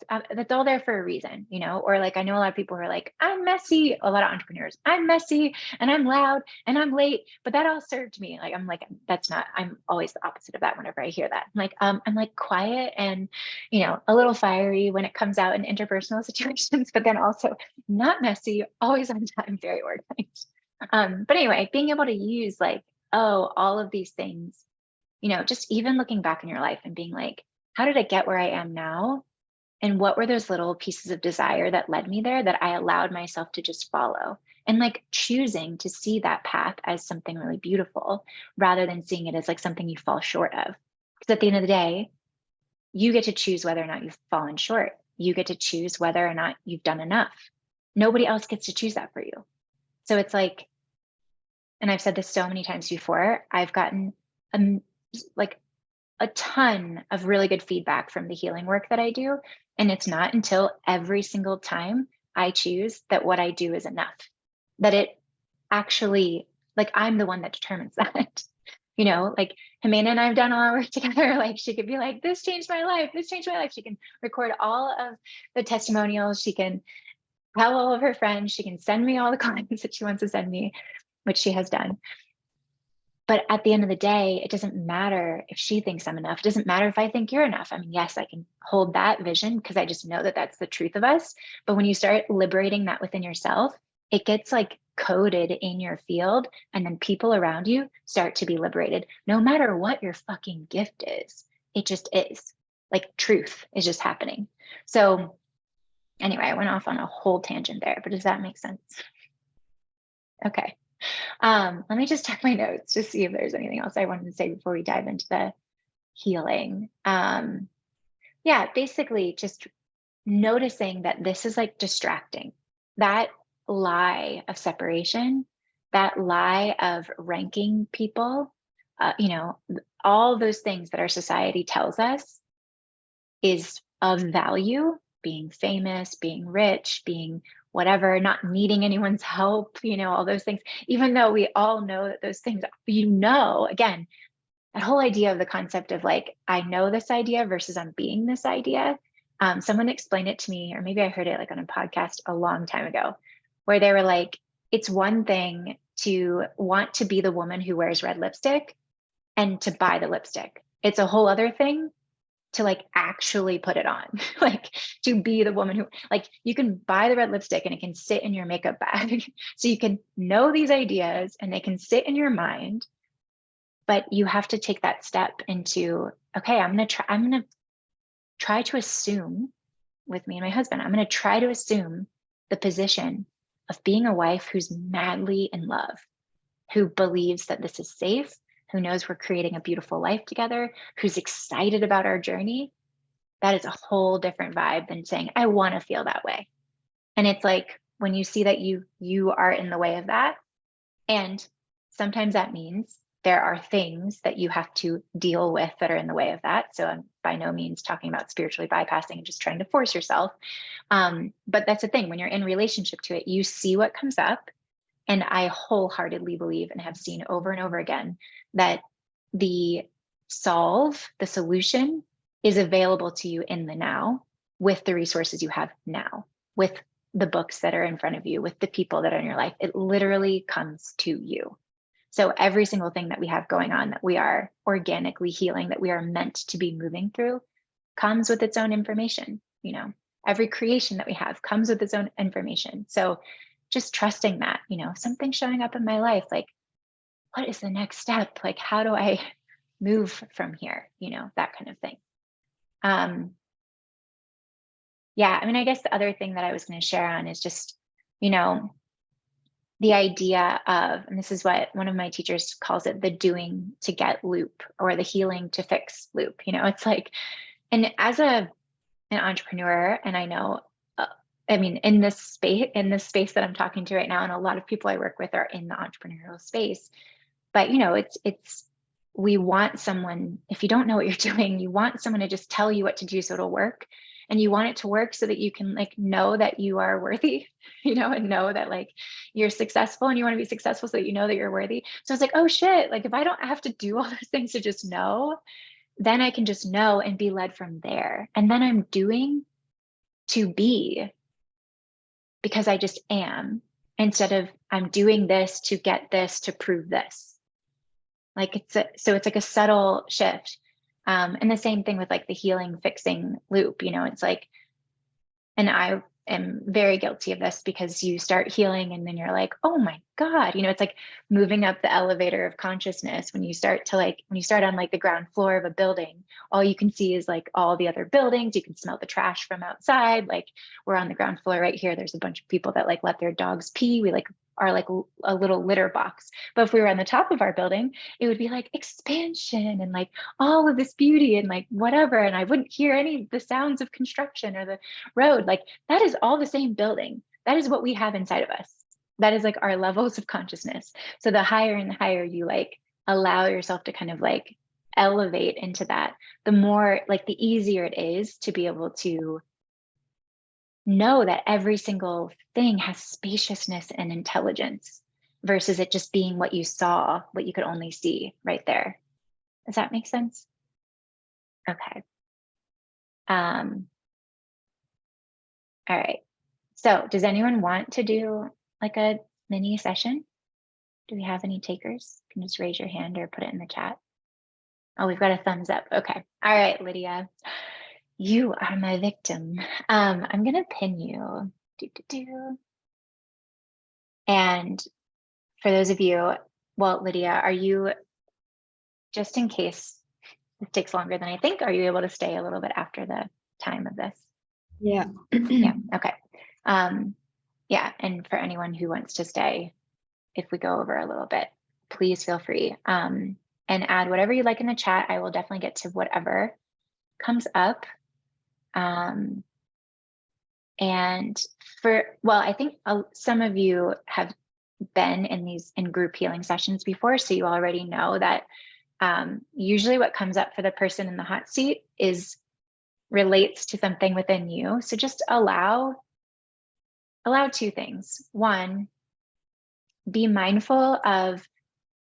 all there for a reason, you know. Or like I know a lot of people who are like, I'm messy, a lot of entrepreneurs, I'm messy and I'm loud and I'm late, but that all served me. Like I'm like, that's not, I'm always the opposite of that whenever I hear that. I'm like quiet and, you know, a little fiery when it comes out in interpersonal situations, but then also not messy, always on time, very organized. But anyway, being able to use like, oh, all of these things, you know, just even looking back in your life and being like, how did I get where I am now? And what were those little pieces of desire that led me there that I allowed myself to just follow? And like choosing to see that path as something really beautiful rather than seeing it as like something you fall short of. Because at the end of the day, you get to choose whether or not you've fallen short. You get to choose whether or not you've done enough. Nobody else gets to choose that for you. So it's like, and I've said this so many times before, I've gotten like a ton of really good feedback from the healing work that I do. And it's not until every single time I choose that what I do is enough, that it actually, like, I'm the one that determines that. You know, like Jimena and I have done all our work together. Like she could be like, this changed my life. This changed my life. She can record all of the testimonials. She can tell all of her friends. She can send me all the comments that she wants to send me, which she has done. But at the end of the day, it doesn't matter if she thinks I'm enough. It doesn't matter if I think you're enough. I mean, yes, I can hold that vision because I just know that that's the truth of us. But when you start liberating that within yourself, it gets like coded in your field, and then people around you start to be liberated. No matter what your fucking gift is, it just is. Like truth is just happening. So anyway, I went off on a whole tangent there, but does that make sense? Okay. Let me just check my notes to see if there's anything else I wanted to say before we dive into the healing. Yeah, basically just noticing that this is like distracting. That lie of separation, that lie of ranking people, you know, all those things that our society tells us is of value, being famous, being rich, being whatever, not needing anyone's help, you know, all those things, even though we all know that those things, you know, again, that whole idea of the concept of like, I know this idea versus I'm being this idea. Someone explained it to me, or maybe I heard it like on a podcast a long time ago, where they were like, it's one thing to want to be the woman who wears red lipstick and to buy the lipstick. It's a whole other thing to like actually put it on, like to be the woman who, like, you can buy the red lipstick and it can sit in your makeup bag. So you can know these ideas and they can sit in your mind, but you have to take that step into, okay, I'm going to try to assume with me and my husband, I'm going to try to assume the position of being a wife who's madly in love, who believes that this is safe, who knows we're creating a beautiful life together, who's excited about our journey. That is a whole different vibe than saying, I want to feel that way. And it's like, when you see that you are in the way of that, and sometimes that means there are things that you have to deal with that are in the way of that. So I'm by no means talking about spiritually bypassing and just trying to force yourself. But that's the thing, when you're in relationship to it, you see what comes up. And I wholeheartedly believe and have seen over and over again that the solution is available to you in the now with the resources you have now, with the books that are in front of you, with the people that are in your life. It literally comes to you. So every single thing that we have going on that we are organically healing, that we are meant to be moving through, comes with its own information. You know, every creation that we have comes with its own information. So just trusting that, you know, something's showing up in my life, like, what is the next step? Like, how do I move from here? You know, that kind of thing. Yeah, I mean, I guess the other thing that I was going to share on is just, you know, the idea of, and this is what one of my teachers calls it, the doing to get loop, or the healing to fix loop. You know, it's like, and as an entrepreneur, and I know, I mean, in this space that I'm talking to right now, and a lot of people I work with are in the entrepreneurial space, but you know, we want someone, if you don't know what you're doing, you want someone to just tell you what to do so it'll work. And you want it to work so that you can like know that you are worthy, you know, and know that like you're successful, and you want to be successful so that you know that you're worthy. So it's like, oh shit, like if I don't have to do all those things to just know, then I can just know and be led from there. And then I'm doing to be, because I just am, instead of I'm doing this to get this to prove this. Like so it's like a subtle shift. And the same thing with like the healing fixing loop, it's like, and I am very guilty of this, because you start healing and then you're like, oh my God, it's like moving up the elevator of consciousness. When you start on like the ground floor of a building, all you can see is like all the other buildings. You can smell the trash from outside. Like, we're on the ground floor right here. There's a bunch of people that like let their dogs pee. We like are like a little litter box. But if we were on the top of our building, it would be like expansion and like all of this beauty and like whatever. And I wouldn't hear any of the sounds of construction or the road. Like, that is all the same building. That is what we have inside of us. That is like our levels of consciousness. So the higher and the higher you like allow yourself to kind of like elevate into that, the more like the easier it is to be able to know that every single thing has spaciousness and intelligence, versus it just being what you saw, what you could only see right there. Does that make sense? Okay. All right. So does anyone want to do like a mini session? Do we have any takers? You can just raise your hand or put it in the chat. Oh, we've got a thumbs up. Okay. All right, Lydia. You are my victim. I'm gonna pin you. And for those of you, well, Lydia, are you, just in case this takes longer than I think, are you able to stay a little bit after the time of this? Yeah. Yeah, okay. Yeah, and for anyone who wants to stay, if we go over a little bit, please feel free. And add whatever you like in the chat. I will definitely get to whatever comes up. And I think some of you have been in group healing sessions before, so you already know that usually what comes up for the person in the hot seat relates to something within you. So just allow two things. One, be mindful of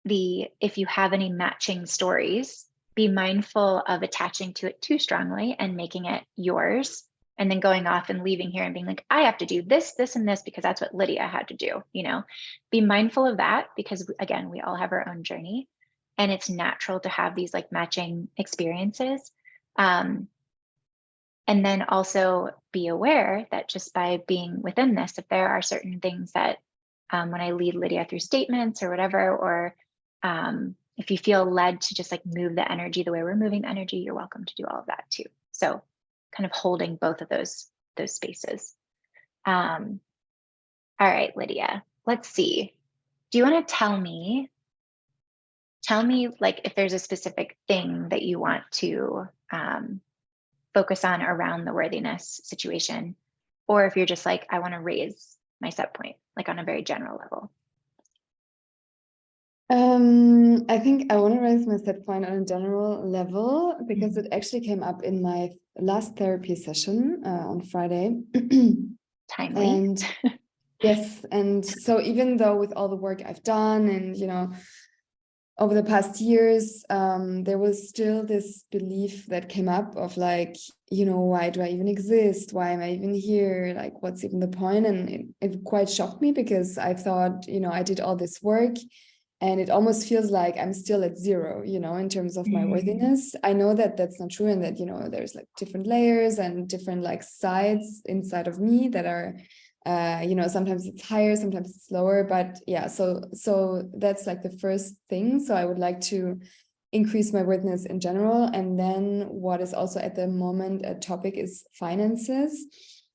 if you have any matching stories, be mindful of attaching to it too strongly and making it yours, and then going off and leaving here and being like, I have to do this, this, and this because that's what Lydia had to do. Be mindful of that, because again, we all have our own journey, and it's natural to have these like matching experiences. And then also be aware that just by being within this, if there are certain things that when I lead Lydia through statements or whatever, or if you feel led to just like move the energy the way we're moving the energy, you're welcome to do all of that too. So kind of holding both of those spaces. All right, Lydia, let's see. Do you want to tell me like if there's a specific thing that you want to focus on around the worthiness situation, or if you're just like, I want to raise my set point, like on a very general level? I think I want to raise my set point on a general level, because it actually came up in my last therapy session on Friday. Timely. And yes, and so even though with all the work I've done and over the past years, there was still this belief that came up of like, why do I even exist? Why am I even here? Like, what's even the point? And it quite shocked me, because I thought, I did all this work, and it almost feels like I'm still at zero, in terms of my worthiness. I know that that's not true, and that, there's like different layers and different like sides inside of me that are, sometimes it's higher, sometimes it's lower, but yeah, so that's like the first thing. So I would like to increase my worthiness in general. And then what is also at the moment a topic is finances.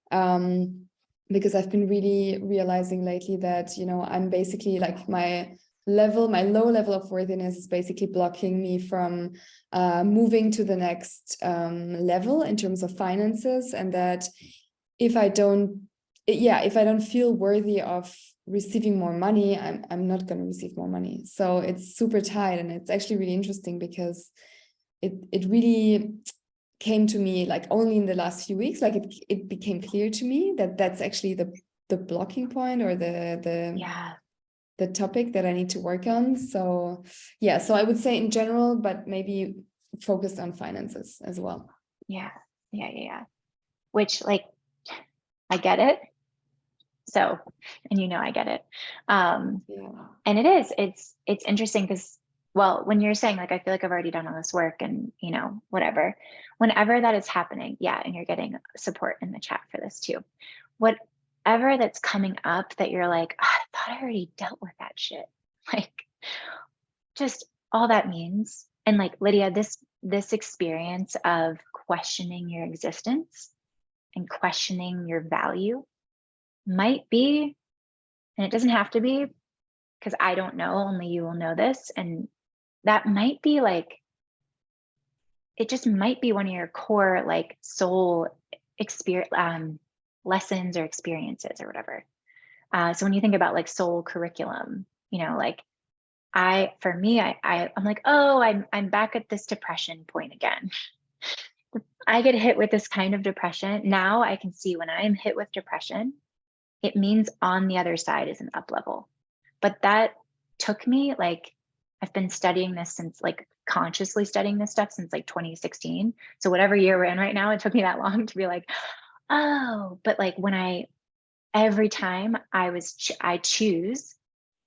Because I've been really realizing lately that, I'm basically like my low level of worthiness is basically blocking me from moving to the next level in terms of finances. And that if I don't feel worthy of receiving more money, I'm not going to receive more money. So it's super tight, and it's actually really interesting, because it really came to me like only in the last few weeks. Like it became clear to me that that's actually the blocking point, or the topic that I need to work on. So yeah, so I would say in general, but maybe focused on finances as well. Yeah. Which, like, I get it. So, and I get it. Yeah. And it's interesting because, well, when you're saying like, I feel like I've already done all this work and, whatever, whenever that is happening, yeah, and you're getting support in the chat for this too. Whatever that's coming up that you're like, "Ah, I thought I already dealt with that shit." Like, just all that means. And like, Lydia, this experience of questioning your existence and questioning your value might be, and it doesn't have to be, because I don't know, only you will know this. And that might be like, it just might be one of your core like soul experience, lessons or experiences or whatever. So when you think about like soul curriculum, like for me, I'm like, oh, I'm back at this depression point again. I get hit with this kind of depression. Now I can see when I'm hit with depression, it means on the other side is an up level. But that took me, like, I've been studying this since, like, consciously studying this stuff since like 2016. So whatever year we're in right now, it took me that long to be like, oh, but like every time I choose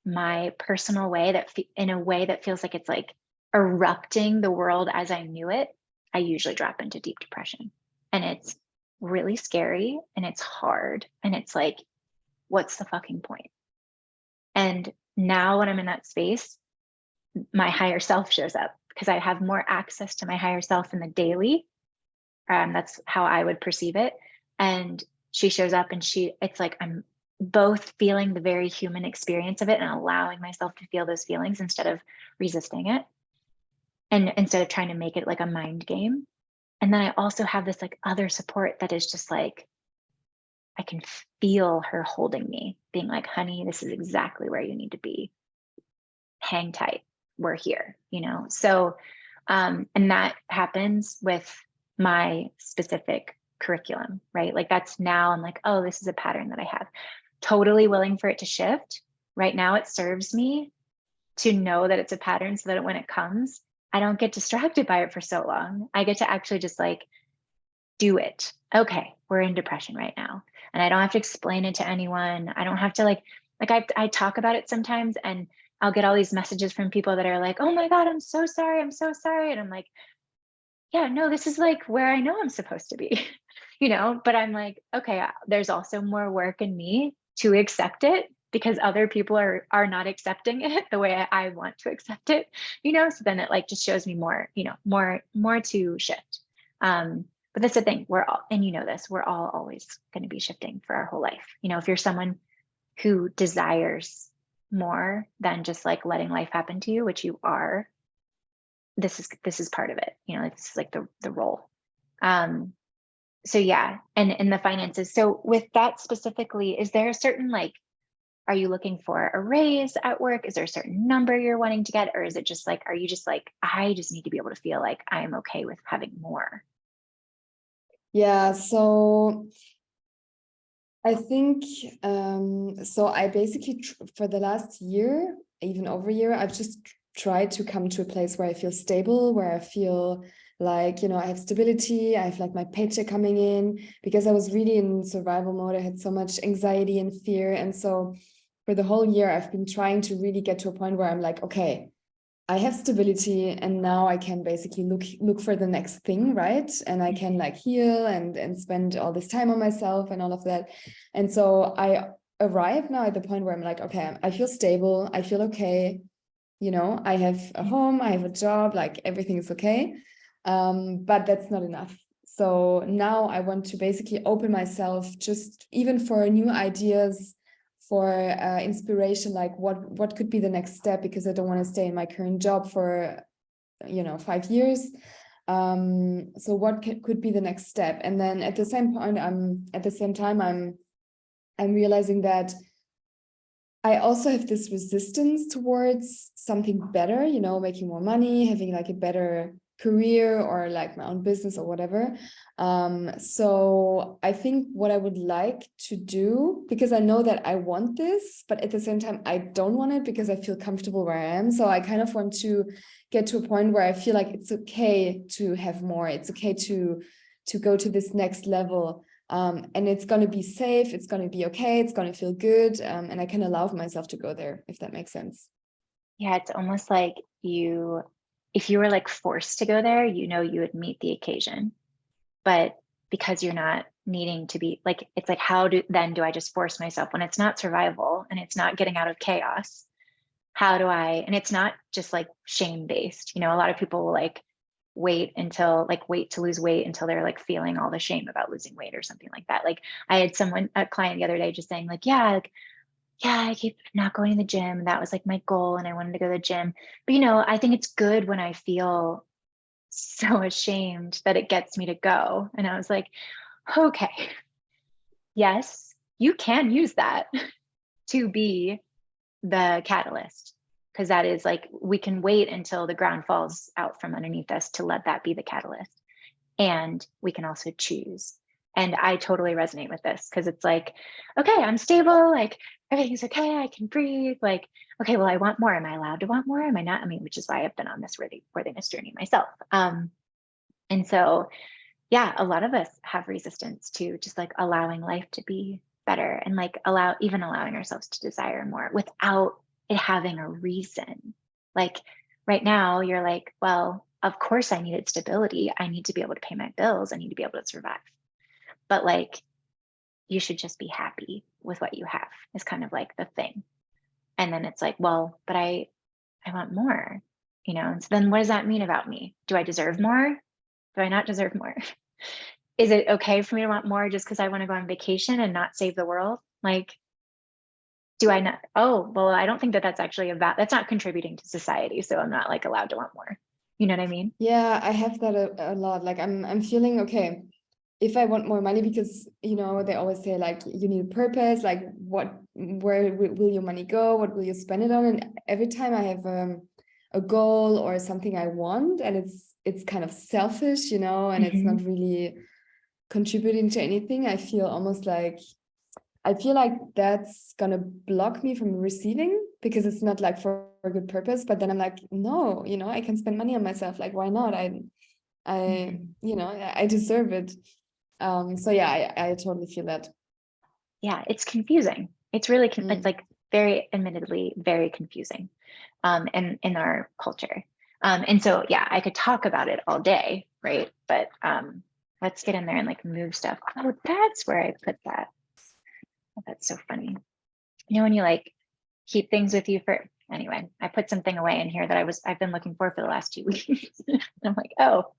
my personal way in a way that feels like it's like erupting the world as I knew it, I usually drop into deep depression. And it's really scary and it's hard. And it's like, what's the fucking point? And now when I'm in that space, my higher self shows up because I have more access to my higher self in the daily. That's how I would perceive it. And she shows up and it's like I'm both feeling the very human experience of it and allowing myself to feel those feelings instead of resisting it. And instead of trying to make it like a mind game. And then I also have this like other support that is just like, I can feel her holding me, being like, honey, this is exactly where you need to be. Hang tight. We're here, So, and that happens with my specific curriculum, right? Like that's now I'm like, oh, this is a pattern that I have. Totally willing for it to shift. Right now, it serves me to know that it's a pattern so that when it comes, I don't get distracted by it for so long. I get to actually just like do it. Okay, we're in depression right now. And I don't have to explain it to anyone. I don't have to like I talk about it sometimes and I'll get all these messages from people that are like, oh my God, I'm so sorry. I'm so sorry. And I'm like, yeah, no, this is like where I know I'm supposed to be, but I'm like, okay, there's also more work in me to accept it because other people are not accepting it the way I want to accept it, so then it like just shows me more, more to shift. But that's the thing, we're all, and this, we're all always going to be shifting for our whole life. If you're someone who desires more than just like letting life happen to you, which you are, this is part of it. It's like the role. So yeah, and in the finances. So with that specifically, is there a certain like, are you looking for a raise at work? Is there a certain number you're wanting to get? Or is it just like, are you just like, I just need to be able to feel like I am okay with having more? Yeah, so I think, so I basically, for the last year, even over a year, I've just tried to come to a place where I feel stable, where I feel like, I have stability, I have like my paycheck coming in, because I was really in survival mode. I had so much anxiety and fear. And so for the whole year, I've been trying to really get to a point where I'm like, okay, I have stability and now I can basically look for the next thing, right? And I can like heal and spend all this time on myself and all of that. And so I arrived now at the point where I'm like, okay, I feel stable, I feel okay, I have a home, I have a job, like everything is okay. But that's not enough. So now I want to basically open myself just even for new ideas, for inspiration, like what could be the next step, because I don't want to stay in my current job for 5 years. So what could be the next step? And then at the same time I'm realizing that I also have this resistance towards something better, making more money, having like a better career or like my own business or whatever. So I think what I would like to do, because I know that I want this, but at the same time, I don't want it because I feel comfortable where I am. So I kind of want to get to a point where I feel like it's okay to have more. It's okay to go to this next level. And it's going to be safe. It's going to be okay. It's going to feel good. And I can allow myself to go there, if that makes sense. Yeah, it's almost like if you were like forced to go there, you would meet the occasion. But because you're not needing to be like, it's like, how do I just force myself when it's not survival and it's not getting out of chaos? How do I, and it's not just like shame based, a lot of people will like wait to lose weight until they're like feeling all the shame about losing weight or something like that. Like I had a client the other day just saying like, yeah, I keep not going to the gym. That was like my goal and I wanted to go to the gym. But I think it's good when I feel so ashamed that it gets me to go. And I was like, okay, yes, you can use that to be the catalyst. Because that is like, we can wait until the ground falls out from underneath us to let that be the catalyst. And we can also choose. And I totally resonate with this because it's like, okay, I'm stable, like everything's okay, I can breathe, like, okay, well, I want more. Am I allowed to want more? Am I not? I mean, which is why I've been on this worthiness journey myself. And so, yeah, a lot of us have resistance to just like allowing life to be better and like allowing ourselves to desire more without it having a reason. Like right now, you're like, well, of course I needed stability. I need to be able to pay my bills. I need to be able to survive. But like, you should just be happy with what you have is kind of like the thing. And then it's like, well, but I want more, And so then what does that mean about me? Do I deserve more? Do I not deserve more? Is it okay for me to want more just because I want to go on vacation and not save the world? Like, do I not? Oh, well, I don't think that's actually that's not contributing to society. So I'm not like allowed to want more. You know what I mean? Yeah, I have that a lot. Like I'm feeling okay if I want more money, because they always say like you need a purpose, like where will your money go? What will you spend it on? And every time I have a goal or something I want, and it's kind of selfish, and it's not really contributing to anything, I feel like that's gonna block me from receiving, because it's not like for a good purpose. But then I'm like, no, I can spend money on myself. Like, why not? I deserve it. So yeah, I totally feel that. Yeah, it's confusing. It's really, it's Mm. like very admittedly, very confusing in our culture. And so, yeah, I could talk about it all day, right? But let's get in there and like move stuff. Oh, that's where I put that. Oh, that's so funny. When you like keep things with you anyway, I put something away in here that I've been looking for the last 2 weeks. I'm like, oh,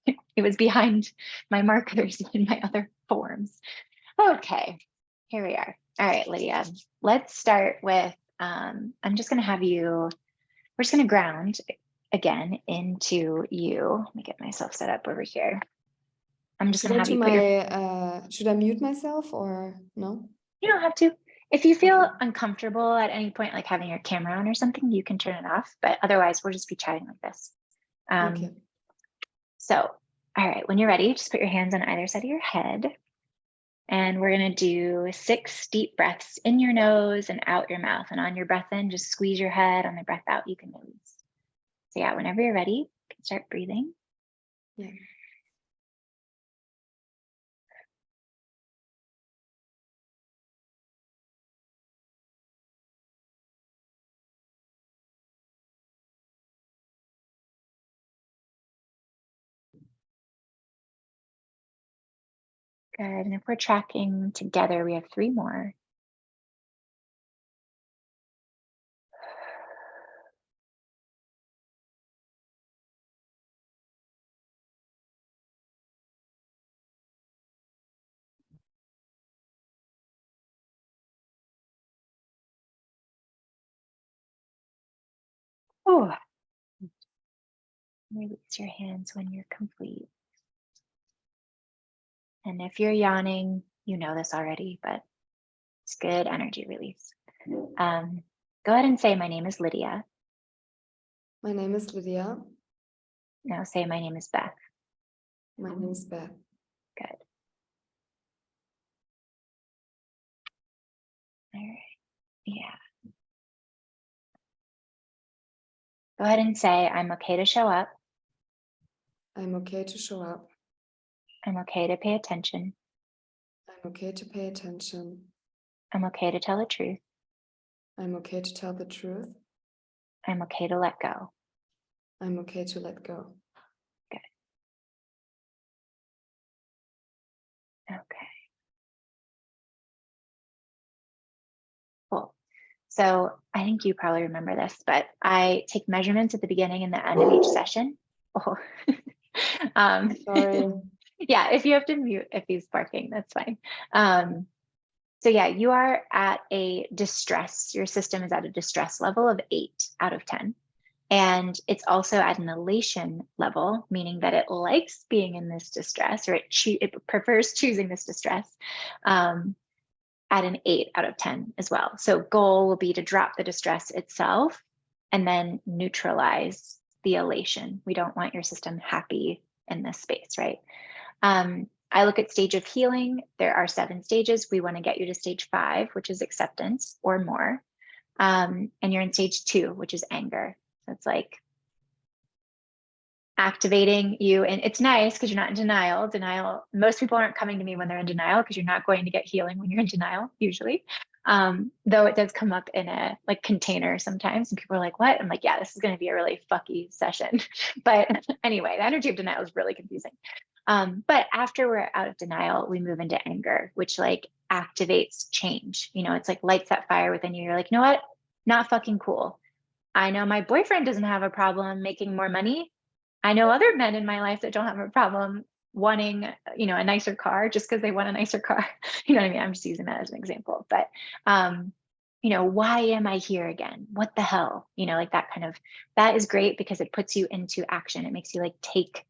it was behind my markers in my other forms. Okay, here we are. All right, Lydia, let's start with, I'm just gonna we're just gonna ground again into you. Let me get myself set up over here. I'm just Should gonna I have do you put your, should I mute myself or no? you don't have to. If you feel Okay. uncomfortable at any point, like having your camera on or something, you can turn it off, but otherwise we'll just be chatting like this. Okay. So, all right, when you're ready, just put your hands on either side of your head. And we're going to do 6 deep breaths in your nose and out your mouth. And on your breath in, just squeeze your head. On the breath out, you can release. So yeah, whenever you're ready, you can start breathing. Yeah. Good. And if we're tracking together, we have 3 more. Oh, release your hands when you're complete. And if you're yawning, you know this already, but it's good energy release. Go ahead and say, my name is Lydia. My name is Lydia. Now say, my name is Beth. My name is Beth. Good. All right. Yeah. Go ahead and say, I'm okay to show up. I'm okay to show up. I'm okay to pay attention. I'm okay to pay attention. I'm okay to tell the truth. I'm okay to tell the truth. I'm okay to let go. I'm okay to let go. Good. Okay. Cool. So I think you probably remember this, but I take measurements at the beginning and the end of each session. Oh. Sorry. Yeah, if you have to mute if he's barking, that's fine. So yeah, you are at a distress, your system is at a distress level of 8 out of 10. And it's also at an elation level, meaning that it likes being in this distress, or it prefers choosing this distress, at an 8 out of 10 as well. So goal will be to drop the distress itself and then neutralize the elation. We don't want your system happy in this space, right? I look at stage of healing. There are 7 stages. We want to get you to stage 5, which is acceptance or more. And you're in stage 2, which is anger. So it's like activating you. And it's nice because you're not in denial. Most people aren't coming to me when they're in denial because you're not going to get healing when you're in denial usually. Though it does come up in a like container sometimes and people are like, what? I'm like, yeah, this is going to be a really fucky session. But anyway, the energy of denial is really confusing. But after we're out of denial, we move into anger, which like activates change. You know, it's like lights that fire within you. You're like, you know what? Not fucking cool. I know my boyfriend doesn't have a problem making more money. I know other men in my life that don't have a problem wanting, you know, a nicer car just because they want a nicer car. You know what I mean? I'm just using that as an example. But you know, why am I here again? What the hell? You know, like that kind of, that is great because it puts you into action. It makes you like take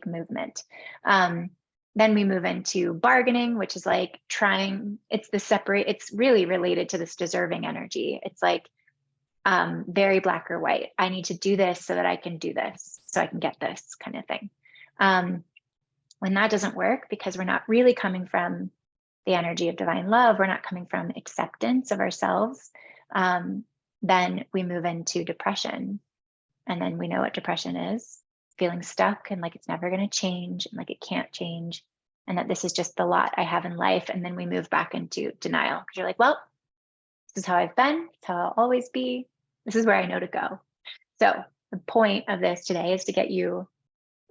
movement. Then we move into bargaining, which is like trying, it's really related to this deserving energy. It's like very black or white. I need to do this so that I can do this, so I can get this kind of thing. When that doesn't work, because we're not really coming from the energy of divine love, we're not coming from acceptance of ourselves, then we move into depression. And then we know what depression is, feeling stuck and like it's never going to change and like it can't change. And that this is just the lot I have in life. And then we move back into denial because you're like, well, this is how I've been. It's how I'll always be. This is where I know to go. So the point of this today is to get you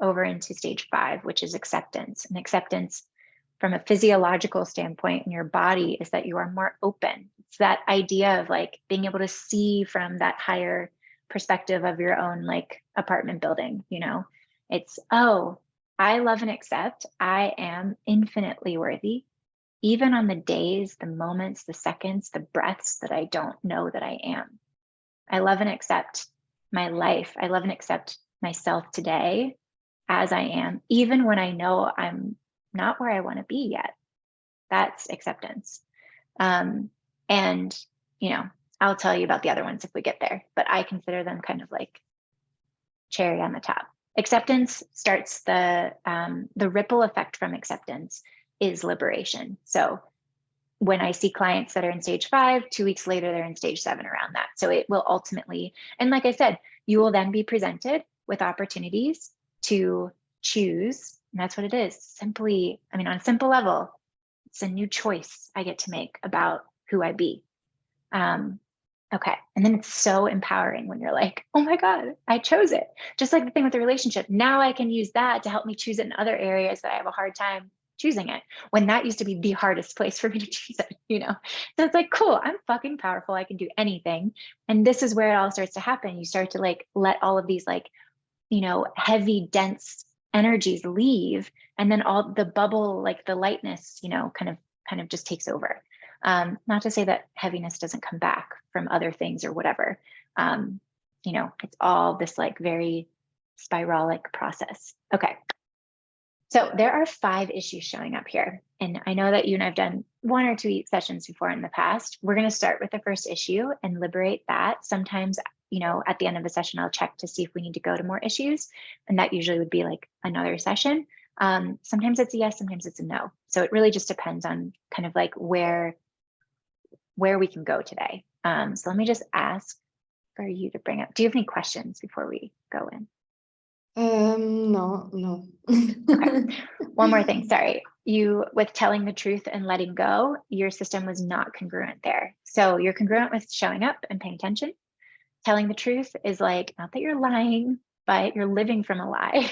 over into stage 5, which is acceptance. And acceptance from a physiological standpoint in your body is that you are more open. It's that idea of like being able to see from that higher perspective of your own like apartment building, you know, it's, oh, I love and accept I am infinitely worthy, even on the days, the moments, the seconds, the breaths that I don't know that I am. I love and accept my life. I love and accept myself today as I am, even when I know I'm not where I want to be yet. That's acceptance. And, you know, I'll tell you about the other ones if we get there, but I consider them kind of like cherry on the top. Acceptance starts the ripple effect from acceptance is liberation. So when I see clients that are in stage 5, 2 weeks later, they're in stage 7 around that. So it will ultimately, and like I said, you will then be presented with opportunities to choose. And that's what it is. Simply, I mean, on a simple level, it's a new choice I get to make about who I be. Okay. And then it's so empowering when you're like, oh my God, I chose it. Just like the thing with the relationship. Now I can use that to help me choose it in other areas that I have a hard time choosing it, when that used to be the hardest place for me to choose it, you know? So it's like, cool, I'm fucking powerful. I can do anything. And this is where it all starts to happen. You start to like, let all of these like, you know, heavy, dense energies leave. And then all the bubble, like the lightness, you know, kind of just takes over. Not to say that heaviness doesn't come back from other things or whatever. You know, it's all this like very spiralic process. Okay. So there are 5 issues showing up here. And I know that you and I've done 1 or 2 sessions before in the past. We're going to start with the first issue and liberate that. Sometimes at the end of the session, I'll check to see if we need to go to more issues. And that usually would be like another session. Sometimes it's a yes, sometimes it's a no. So it really just depends on kind of like where we can go today. So let me just ask for you to bring up, do you have any questions before we go in? No. Okay. One more thing, sorry. You, with telling the truth and letting go, your system was not congruent there. So you're congruent with showing up and paying attention. Telling the truth is like, not that you're lying, but you're living from a lie.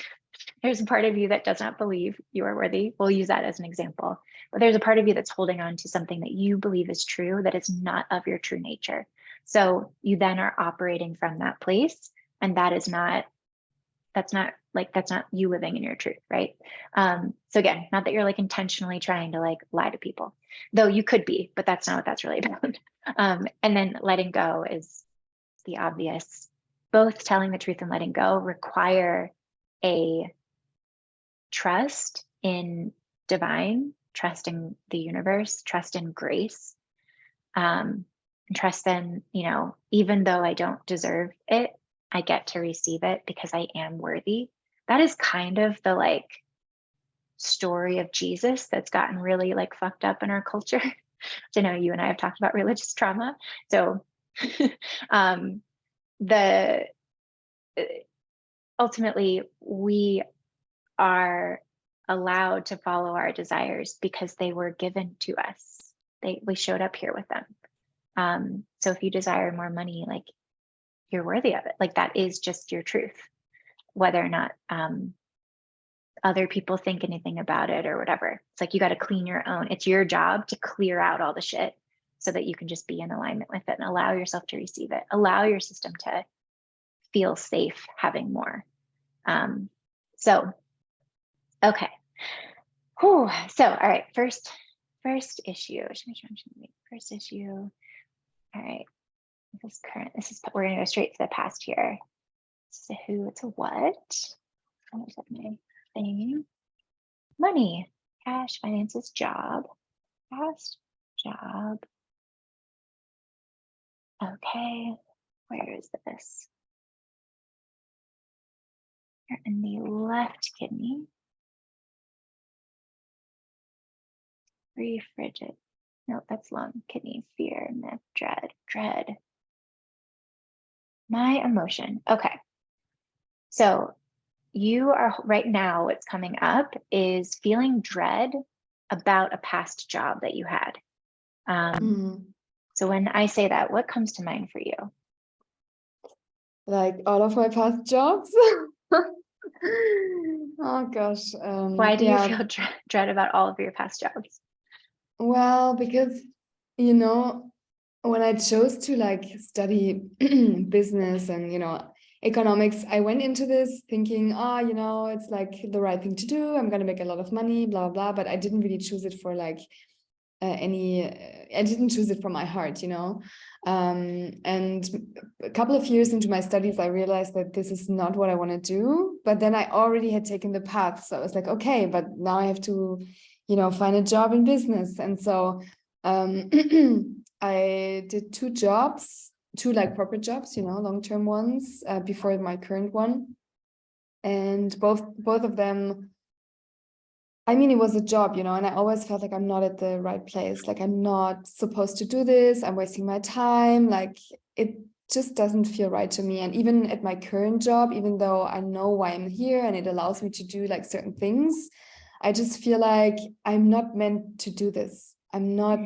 There's a part of you that does not believe you are worthy. We'll use that as an example. But there's a part of you that's holding on to something that you believe is true that is not of your true nature. So you then are operating from that place, and that's not you living in your truth, right? So again, not that you're like intentionally trying to like lie to people, though you could be, but that's not what that's really about. And then letting go is the obvious. Both telling the truth and letting go require a trust in divine, trust in the universe, trust in grace, trust in, even though I don't deserve it, I get to receive it because I am worthy. That is kind of the like story of Jesus that's gotten really like fucked up in our culture. I know you and I have talked about religious trauma. So ultimately we are allowed to follow our desires because they were given to us. We showed up here with them. So if you desire more money, like you're worthy of it. Like that is just your truth, whether or not other people think anything about it or whatever. It's like you got to clean your own. It's your job to clear out all the shit so that you can just be in alignment with it and allow yourself to receive it. Allow your system to feel safe having more. Okay. Whew. So, all right, first issue. First issue. All right. We're gonna go straight to the past here. It's a who, it's a what. Where's that my thing? Money, cash, finances, job, past, job. Okay, where is this? You're in the left kidney. Free, frigid. No, that's lung, kidney, fear, myth, dread. My emotion. Okay. So you are right now, what's coming up is feeling dread about a past job that you had. So when I say that, what comes to mind for you? Like all of my past jobs. Oh gosh. Why do you feel dread about all of your past jobs? Well, because, when I chose to like study business and, economics, I went into this thinking, it's like the right thing to do. I'm going to make a lot of money, blah, blah, blah. But I didn't really choose it for like I didn't choose it from my heart, and a couple of years into my studies, I realized that this is not what I want to do. But then I already had taken the path. So I was like, okay, but now I have to, find a job in business. And so I did two like corporate jobs, long-term ones before my current one. And both of them, I mean, it was a job, and I always felt like I'm not at the right place. Like I'm not supposed to do this. I'm wasting my time. Like it just doesn't feel right to me. And even at my current job, even though I know why I'm here and it allows me to do like certain things, I just feel like I'm not meant to do this. I'm not,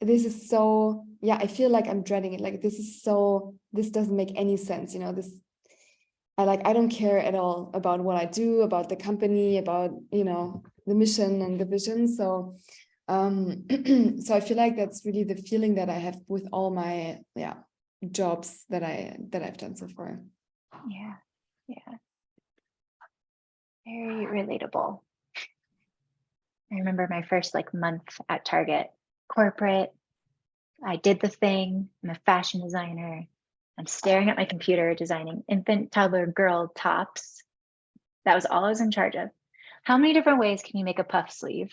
this is so, I feel like I'm dreading it. Like this doesn't make any sense. I don't care at all about what I do, about the company, about, the mission and the vision. So, so I feel like that's really the feeling that I have with all my, jobs that I've done so far. Yeah. Very relatable. I remember my first like month at Target, corporate. I did the thing. I'm a fashion designer. I'm staring at my computer designing infant, toddler, girl tops. That was all I was in charge of. How many different ways can you make a puff sleeve?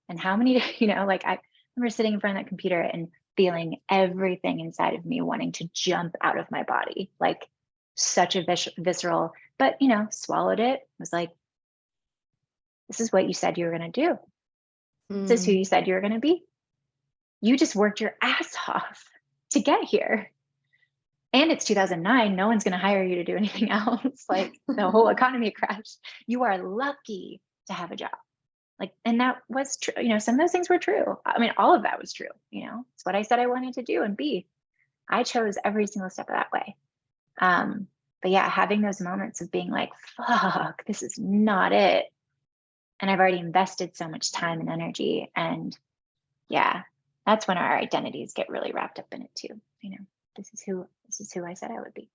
And how many, I remember sitting in front of that computer and feeling everything inside of me wanting to jump out of my body, like such a visceral, but swallowed it, was like, this is what you said you were going to do. This is who you said you were going to be. You just worked your ass off to get here. And it's 2009. No one's going to hire you to do anything else. Like the whole economy crashed. You are lucky to have a job. Like, and that was true. Some of those things were true. I mean, all of that was true. It's what I said I wanted to do and be. I chose every single step of that way. But yeah, having those moments of being like, fuck, this is not it. And I've already invested so much time and energy. And yeah, that's when our identities get really wrapped up in it too. This is who I said I would be.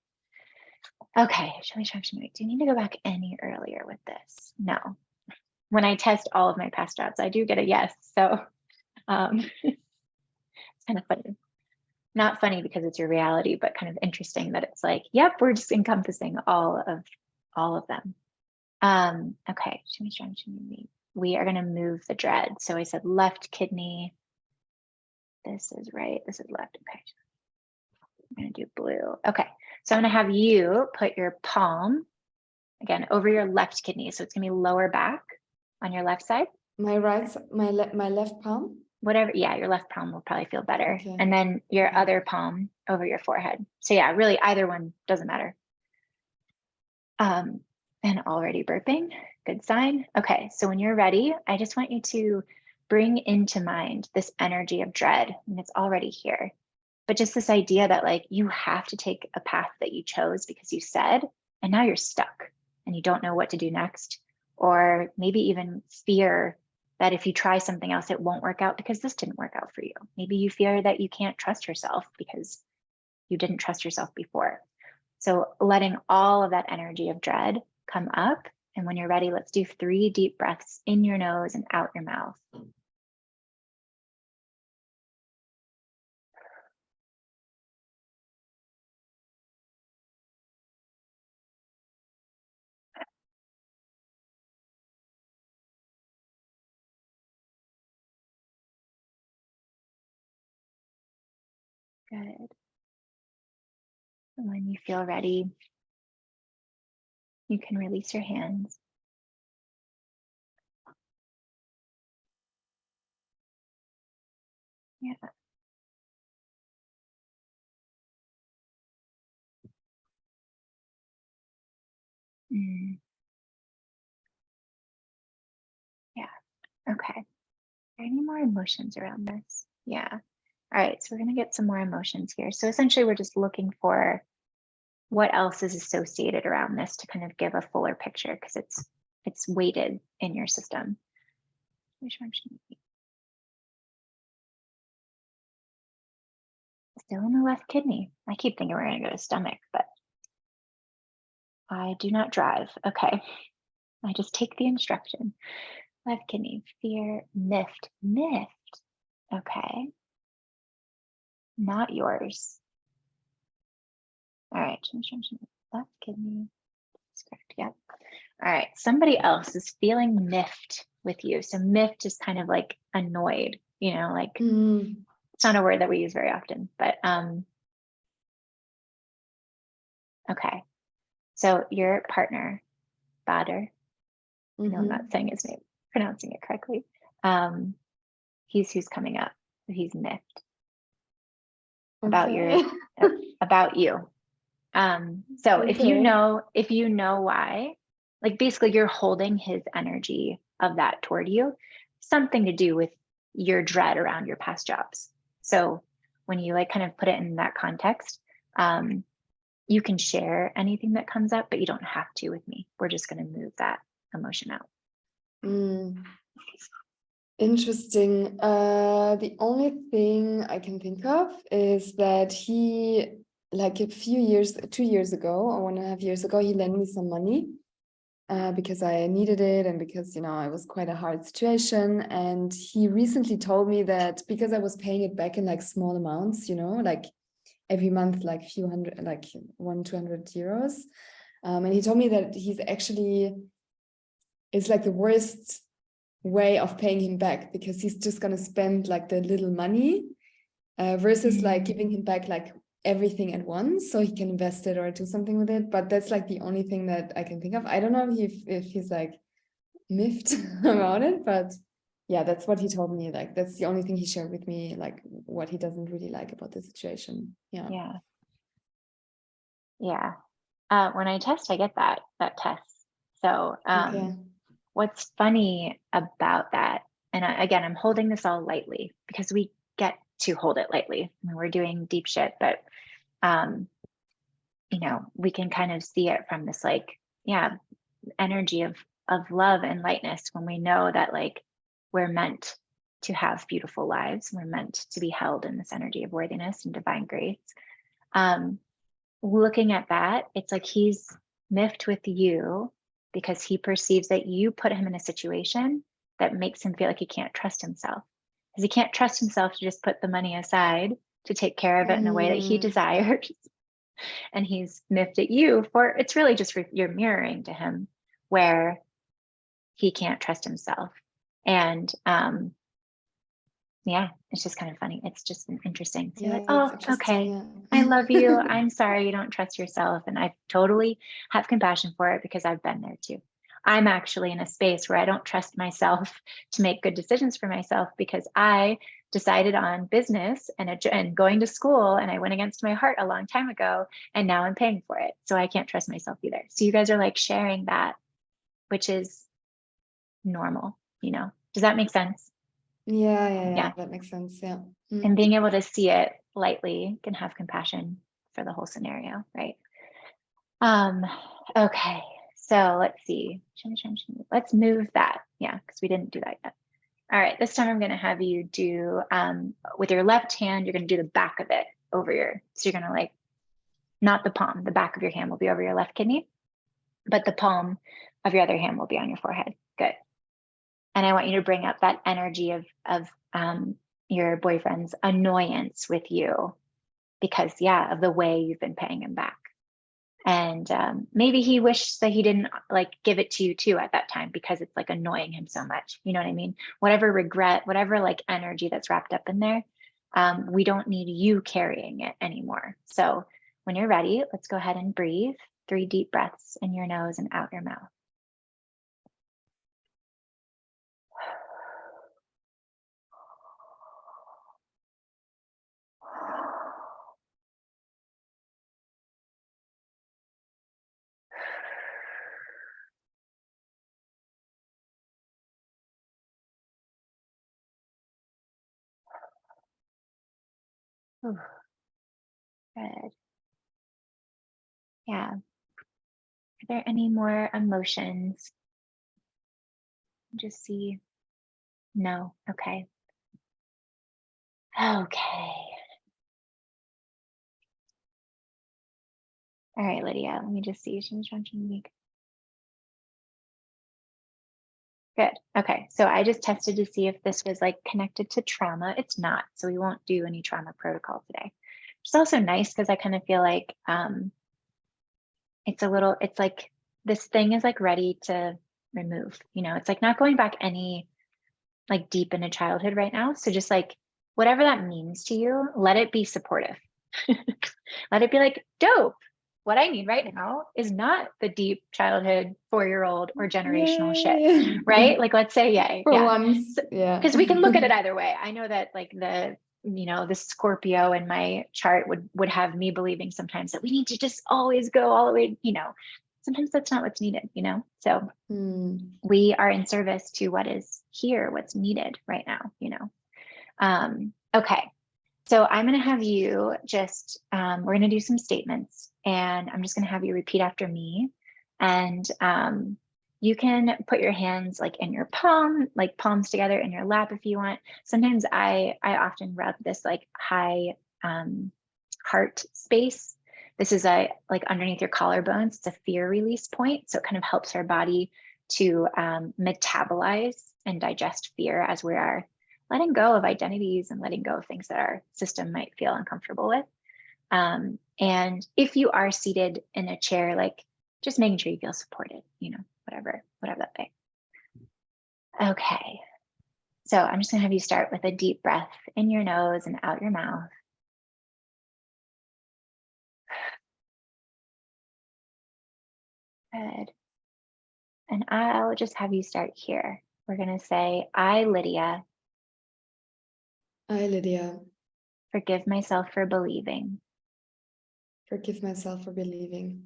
Okay, show me. Do you need to go back any earlier with this? No. When I test all of my past jobs, I do get a yes. So it's kind of funny. Not funny because it's your reality, but kind of interesting that it's like, yep, we're just encompassing all of them. Okay, show me. We are going to move the dread. So I said left kidney. This is right. This is left. Okay. I'm going to do blue. Okay. So I'm going to have you put your palm again over your left kidney. So it's going to be lower back on your left side. My right, my left palm. Whatever. Yeah, your left palm will probably feel better. Okay. And then your other palm over your forehead. So yeah, really either one doesn't matter. And already burping. Good sign. Okay. So when you're ready, I just want you to bring into mind this energy of dread, and it's already here. But just this idea that like you have to take a path that you chose because you said, and now you're stuck and you don't know what to do next. Or maybe even fear that if you try something else, it won't work out because this didn't work out for you. Maybe you fear that you can't trust yourself because you didn't trust yourself before. So letting all of that energy of dread come up. And when you're ready, let's do 3 deep breaths in your nose and out your mouth. Good. And when you feel ready, you can release your hands. Yeah. Yeah. Okay. Are there any more emotions around this? Yeah. All right. So we're going to get some more emotions here. So essentially, we're just looking for what else is associated around this to kind of give a fuller picture because it's weighted in your system. Still in the left kidney. I keep thinking we're going to go to stomach, but I do not drive. Okay. I just take the instruction. Left kidney, fear, miffed. Okay. Not yours. All right. Left kidney. That's correct. Yeah. All right. Somebody else is feeling miffed with you. So miffed is kind of like annoyed, like it's not a word that we use very often, but okay. So your partner, Badr, no, I'm not saying his name, pronouncing it correctly. He's who's coming up. He's miffed about about you. So if you know why, like basically you're holding his energy of that toward you, something to do with your dread around your past jobs. So when you like kind of put it in that context, you can share anything that comes up, but you don't have to with me. We're just going to move that emotion out. Interesting. The only thing I can think of is that he, like 2 years ago, or 1.5 years ago, he lent me some money because I needed it and because, it was quite a hard situation. And he recently told me that because I was paying it back in like small amounts, like every month, like few hundred, like 100-200 euros. And he told me that it's like the worst way of paying him back because he's just going to spend like the little money versus like Mm. giving him back like everything at once so he can invest it or do something with it. But that's like the only thing that I can think of. I don't know if he's like miffed about it, but yeah, that's what he told me. Like that's the only thing he shared with me, like what he doesn't really like about the situation. Yeah. Yeah. Yeah. When I test, I get that test. So Okay. what's funny about that, and again, I'm holding this all lightly because we get to hold it lightly. I mean, we're doing deep shit, but you know, we can kind of see it from this like, yeah, energy of love and lightness when we know that like we're meant to have beautiful lives. We're meant to be held in this energy of worthiness and divine grace. Looking at that, it's like he's miffed with you because he perceives that you put him in a situation that makes him feel like he can't trust himself. Because he can't trust himself to just put the money aside to take care of it in a way that he desires. And he's miffed at you for it's really just for you're mirroring to him where he can't trust himself. And yeah, it's just kind of funny. It's just interesting. So you're Yeah, like, it's oh, interesting. okay. Yeah. I love you. I'm sorry you don't trust yourself. And I totally have compassion for it because I've been there too. I'm actually in a space where I don't trust myself to make good decisions for myself because I decided on business and going to school and I went against my heart a long time ago and now I'm paying for it. So I can't trust myself either. So you guys are like sharing that, which is normal, you know? Does that make sense? Yeah, Yeah. that makes sense. Yeah. And being able to see it lightly can have compassion for the whole scenario, right? Okay, so let's see. Let's move that. Yeah, because we didn't do that yet. All right, this time I'm going to have you do with your left hand, you're going to do the back of it over so you're going to like, not the palm, the back of your hand will be over your left kidney, but the palm of your other hand will be on your forehead. Good. And I want you to bring up that energy of your boyfriend's annoyance with you because, yeah, of the way you've been paying him back. And maybe he wished that he didn't like give it to you too at that time because it's like annoying him so much. You know what I mean? Whatever regret, whatever like energy that's wrapped up in there, we don't need you carrying it anymore. So when you're ready, let's go ahead and breathe 3 deep breaths in your nose and out your mouth. Ooh, good. Yeah. Are there any more emotions? Just see. No. Okay. Okay. All right, Lydia, let me just see. Good. Okay. So I just tested to see if this was like connected to trauma. It's not. So we won't do any trauma protocol today. It's also nice because I kind of feel like it's like this thing is like ready to remove, you know, it's like not going back any like deep into childhood right now. So just like whatever that means to you, let it be supportive. Let it be like, dope. What I need right now is not the deep childhood 4-year-old or generational shit, Yay. right? Like, let's say yay. For Yeah. once. Yeah. Because we can look at it either way. I know that like the Scorpio in my chart would have me believing sometimes that we need to just always go all the way, you know, sometimes that's not what's needed, you know? So we are in service to what is here, what's needed right now, you know? Okay. So I'm going to have you just, we're going to do some statements and I'm just going to have you repeat after me. And you can put your hands like in your palm, like palms together in your lap if you want. Sometimes I often rub this like high heart space. This is like underneath your collarbones. It's a fear release point. So it kind of helps our body to metabolize and digest fear as we are letting go of identities and letting go of things that our system might feel uncomfortable with. And if you are seated in a chair, like just making sure you feel supported, you know, whatever that way. Okay. So I'm just gonna have you start with a deep breath in your nose and out your mouth. Good. And I'll just have you start here. We're gonna say, I, Lydia, I, Lydia, forgive myself for believing, forgive myself for believing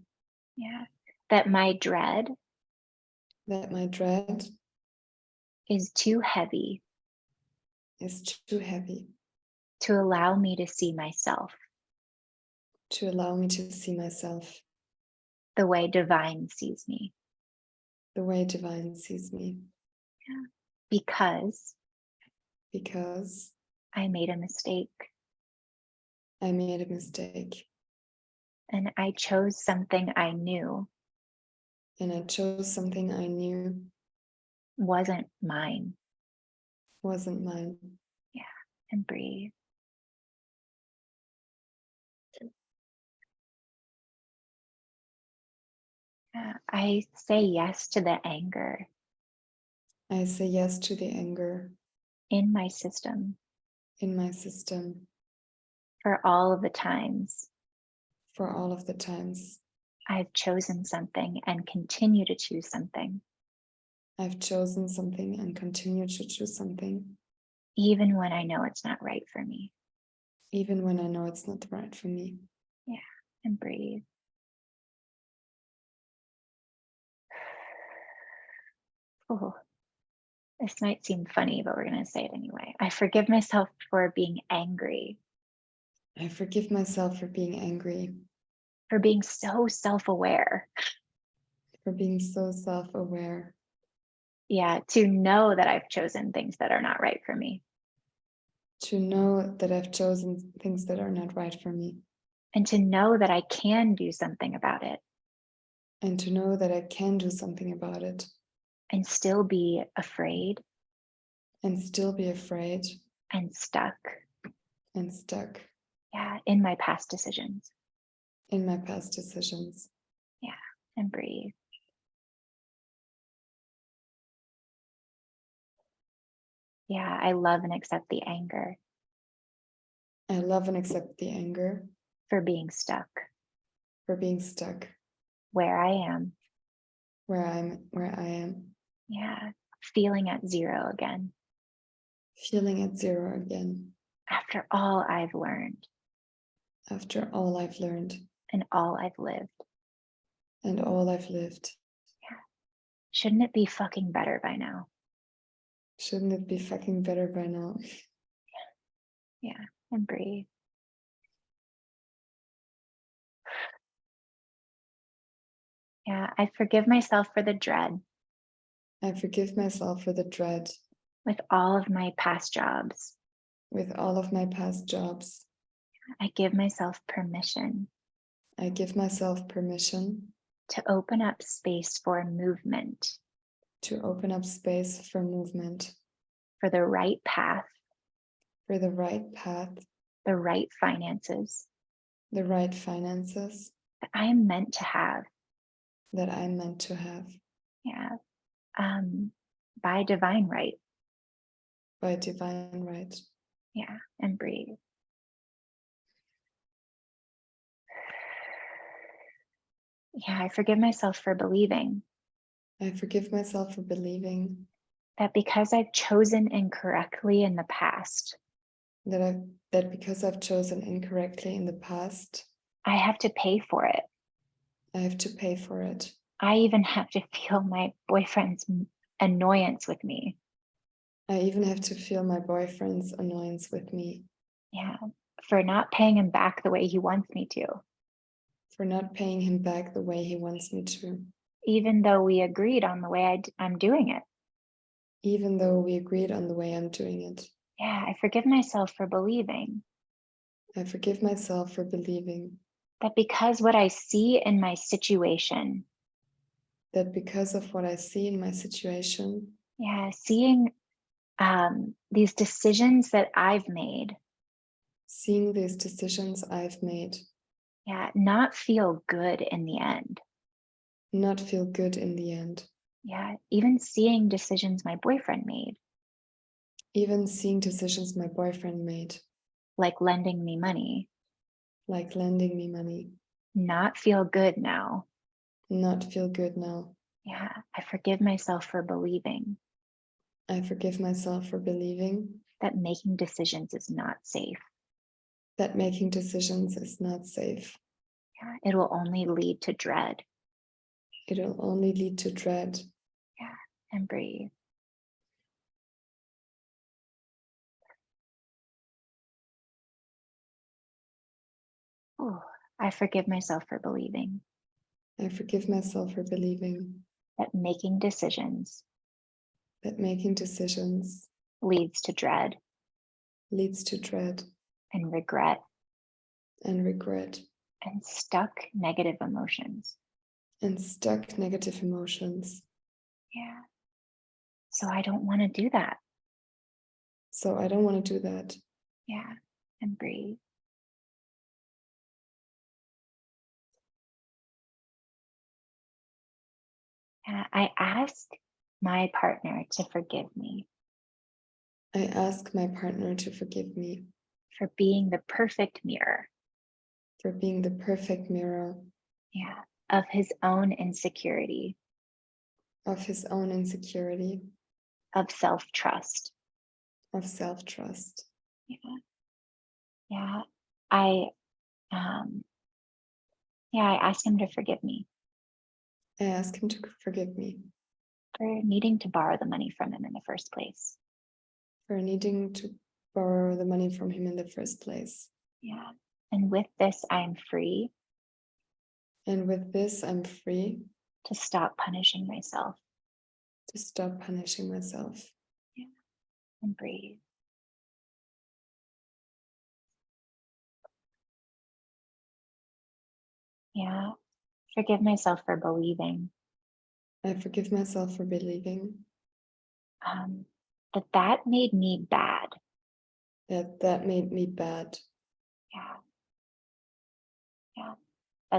yeah, that my dread that my dread is too heavy is too heavy to allow me to see myself to allow me to see myself the way divine sees me. the way divine sees me, Because because I made a mistake I made a mistake and I chose something I knew and I chose something I knew wasn't mine. wasn't mine. And breathe. I say yes to the anger I say yes to the anger in my system in my system for all of the times for all of the times I've chosen something and continue to choose something, I've chosen something and continue to choose something, even when I know it's not right for me. even when I know it's not right for me. And breathe. Oh, this might seem funny, but we're going to say it anyway. I forgive myself for being angry, I forgive myself for being angry, for being so self-aware. for being so self-aware, Yeah, to know that I've chosen things that are not right for me, to know that I've chosen things that are not right for me, and to know that I can do something about it and to know that I can do something about it and still be afraid and still be afraid and stuck, and stuck yeah, in my past decisions. in my past decisions. And breathe. Yeah, I love and accept the anger I love and accept the anger for being stuck for being stuck where I am. where I am, Yeah, feeling at zero again feeling at zero again after all I've learned after all I've learned and all I've lived. and all I've lived. Shouldn't it be fucking better by now? Shouldn't it be fucking better by now? Yeah, and breathe. Yeah, I forgive myself for the dread I forgive myself for the dread with all of my past jobs. with all of my past jobs. I give myself permission I give myself permission to open up space for movement, to open up space for movement, for the right path, for the right path, the right finances the right finances that I am meant to have. that I'm meant to have Yeah, by divine right. by divine right. Yeah, and breathe. Yeah, I forgive myself for believing I forgive myself for believing that because I've chosen incorrectly in the past, that because I've chosen incorrectly in the past, I have to pay for it. I have to pay for it. I even have to feel my boyfriend's annoyance with me. I even have to feel my boyfriend's annoyance with me Yeah, for not paying him back the way he wants me to, for not paying him back the way he wants me to, even though we agreed on the way I'm doing it. even though we agreed on the way I'm doing it. Yeah, I forgive myself for believing I forgive myself for believing that because what I see in my situation, that because of what I see in my situation, yeah, seeing these decisions that I've made, seeing these decisions I've made, yeah, not feel good in the end. not feel good in the end. Yeah, even seeing decisions my boyfriend made, Even seeing decisions my boyfriend made, like lending me money, like lending me money, not feel good now. not feel good now. Yeah, I forgive myself for believing I forgive myself for believing that making decisions is not safe. that making decisions is not safe. Yeah, it will only lead to dread. It will only lead to dread. Yeah, and breathe. Oh, I forgive myself for believing I forgive myself for believing that making decisions that making decisions leads to dread leads to dread and regret and regret and stuck negative emotions. and stuck negative emotions. Yeah. So I don't want to do that. So I don't want to do that. Yeah. And breathe. I ask my partner to forgive me I ask my partner to forgive me for being the perfect mirror, for being the perfect mirror yeah, of his own insecurity, of his own insecurity, of self-trust. of self-trust. Yeah. Yeah. I I ask him to forgive me I ask him to forgive me for needing to borrow the money from him in the first place. for needing to borrow the money from him in the first place. Yeah. And with this, I am free And with this, I'm free to stop punishing myself. to stop punishing myself. Yeah. And breathe. Yeah. Forgive myself for believing I forgive myself for believing that made me bad. that made me bad, Yeah. Yeah.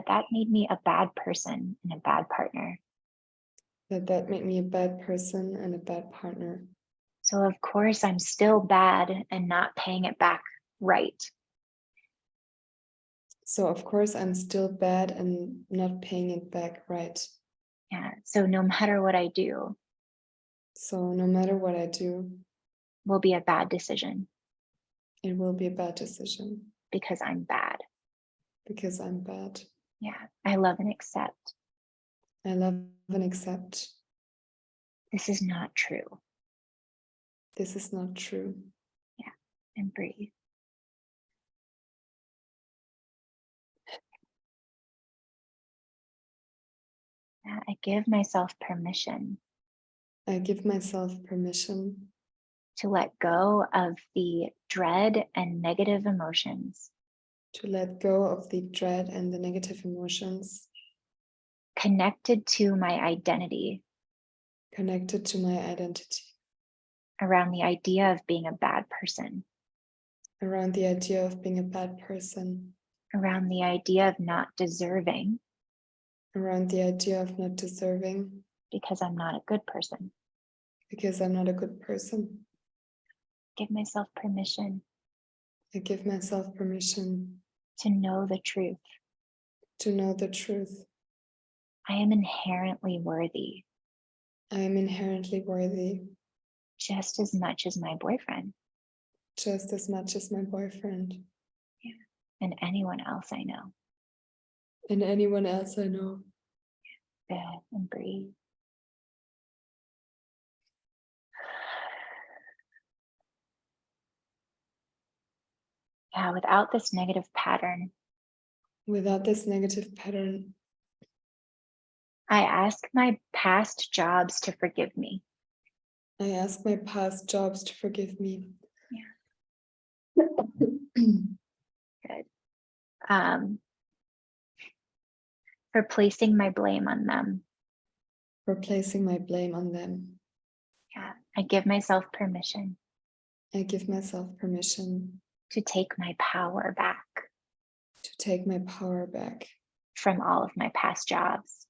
That made me a bad person and a bad partner. that made me a bad person and a bad partner. So of course I'm still bad and not paying it back right. So of course I'm still bad and not paying it back right. Yeah. So no matter what I do So no matter what I do, will be a bad decision it will be a bad decision because I'm bad. because I'm bad. Yeah. I love and accept. I love and accept This is not true. this is not true. Yeah. And breathe. Yeah. I give myself permission I give myself permission to let go of the dread and negative emotions to let go of the dread and the negative emotions connected to my identity connected to my identity, around the idea of being a bad person, around the idea of being a bad person, around the idea of not deserving around the idea of not deserving because I'm not a good person. because I'm not a good person. Give myself permission I give myself permission to know the truth. to know the truth. I am inherently worthy I am inherently worthy just as much as my boyfriend just as much as my boyfriend and anyone else I know. and anyone else I know. Good. And breathe. Yeah, without this negative pattern, Without this negative pattern, I ask my past jobs to forgive me. I ask my past jobs to forgive me. Good. For placing my blame on them. For placing my blame on them. Yeah, I give myself permission I give myself permission to take my power back to take my power back from all of my past jobs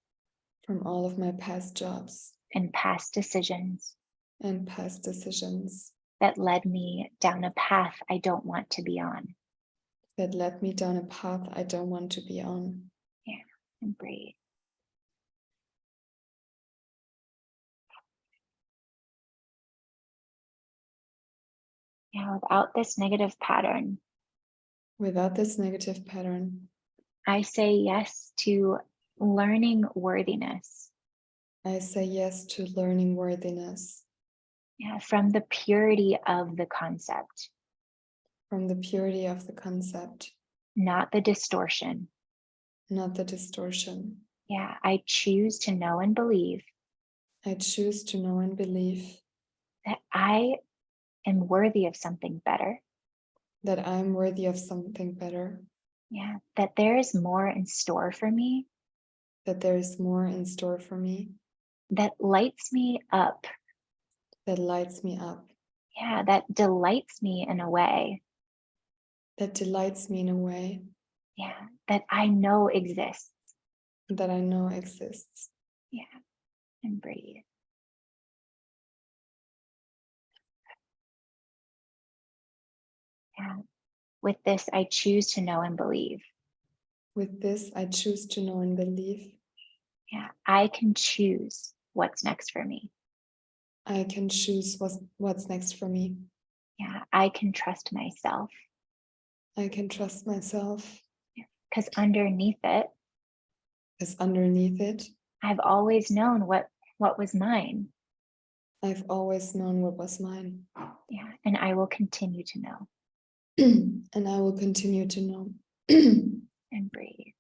from all of my past jobs and past decisions and past decisions that led me down a path I don't want to be on. that led me down a path I don't want to be on. Yeah, and breathe. Yeah, without this negative pattern, Without this negative pattern, I say yes to learning worthiness. I say yes to learning worthiness Yeah, from the purity of the concept, from the purity of the concept, not the distortion. not the distortion. Yeah, I choose to know and believe I choose to know and believe that I am worthy of something better. that I'm worthy of something better, Yeah, that there is more in store for me that there is more in store for me, that lights me up. that lights me up, Yeah, that delights me in a way. that delights me in a way Yeah, that I know exists. that I know exists. Yeah, and breathe. Yeah, with this, I choose to know and believe. With this, I choose to know and believe Yeah, I can choose what's next for me. I can choose what's next for me. Yeah, I can trust myself I can trust myself because underneath it, because underneath it, I've always known what was mine. I've always known what was mine. Yeah, and I will continue to know. And I will continue to know. And breathe.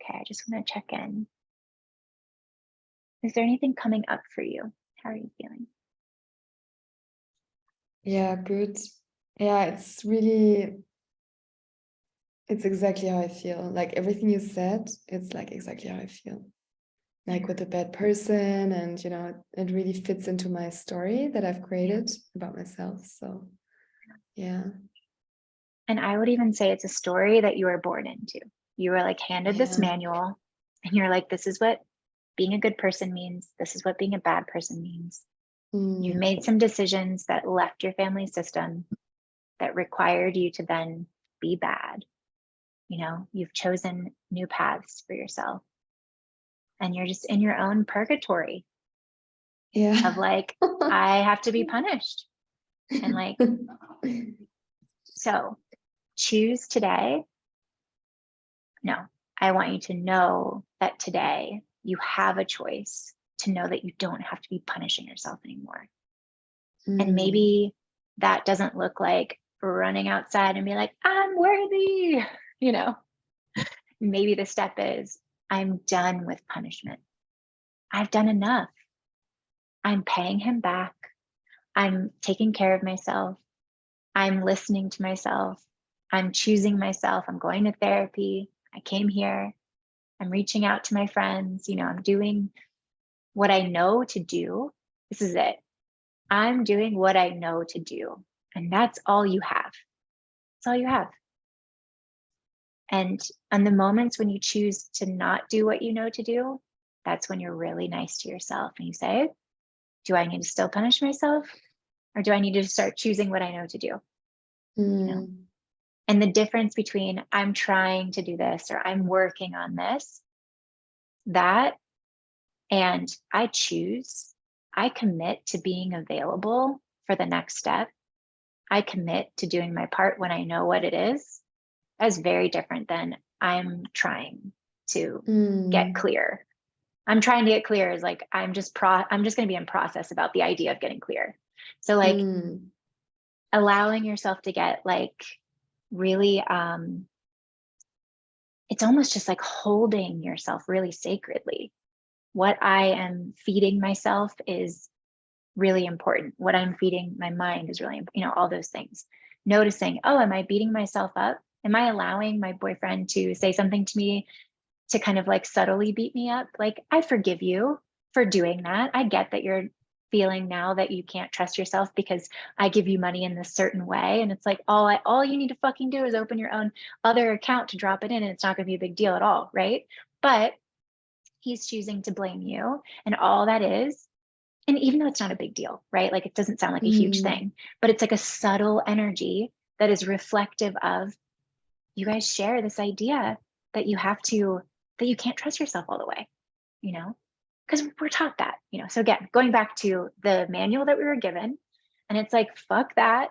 Okay, I just want to check in. Is there anything coming up for you? How are you feeling? Yeah, good. Yeah, it's exactly how I feel. Like everything you said, it's like exactly how I feel. Like with the bad person, and it really fits into my story that I've created about myself. So yeah. And I would even say it's a story that you were born into. You were like handed this Yeah. manual, and you're like, this is what being a good person means. This is what being a bad person means. You've Mm, made some decisions that left your family system that required you to then be bad. You've chosen new paths for yourself, and you're just in your own purgatory yeah. of like, I have to be punished. And like, so choose today. No, I want you to know that today you have a choice to know that you don't have to be punishing yourself anymore. And Mm, maybe that doesn't look like running outside and be like, I'm worthy. You know, maybe the step is, I'm done with punishment. I've done enough. I'm paying him back. I'm taking care of myself. I'm listening to myself. I'm choosing myself. I'm going to therapy. I came here. I'm reaching out to my friends. I'm doing what I know to do. This is it. I'm doing what I know to do. And that's all you have. That's all you have. And on the moments when you choose to not do what you know to do, that's when you're really nice to yourself and you say, do I need to still punish myself? Or do I need to start choosing what I know to do? mm, And the difference between I'm trying to do this or I'm working on this, that, and I choose, I commit to being available for the next step. I commit to doing my part when I know what it is. That's very different than I'm trying to get mm, clear. I'm trying to get clear is like, I'm just going to be in process about the idea of getting clear. So like mm, allowing yourself to get like really, it's almost just like holding yourself really sacredly. What I am feeding myself is really important. What I'm feeding my mind is really, all those things. Noticing, oh, am I beating myself up? Am I allowing my boyfriend to say something to me to kind of like subtly beat me up? Like, I forgive you for doing that. I get that you're feeling now that you can't trust yourself because I give you money in this certain way. And it's like, all you need to fucking do is open your own other account to drop it in, and it's not going to be a big deal at all. Right. But he's choosing to blame you. And all that is, and even though it's not a big deal, right? Like it doesn't sound like a huge thing, but it's like a subtle energy that is reflective of you guys share this idea that you have to, that you can't trust yourself all the way, you know, because we're taught that, you know. So again, going back to the manual that we were given, and it's like, fuck that.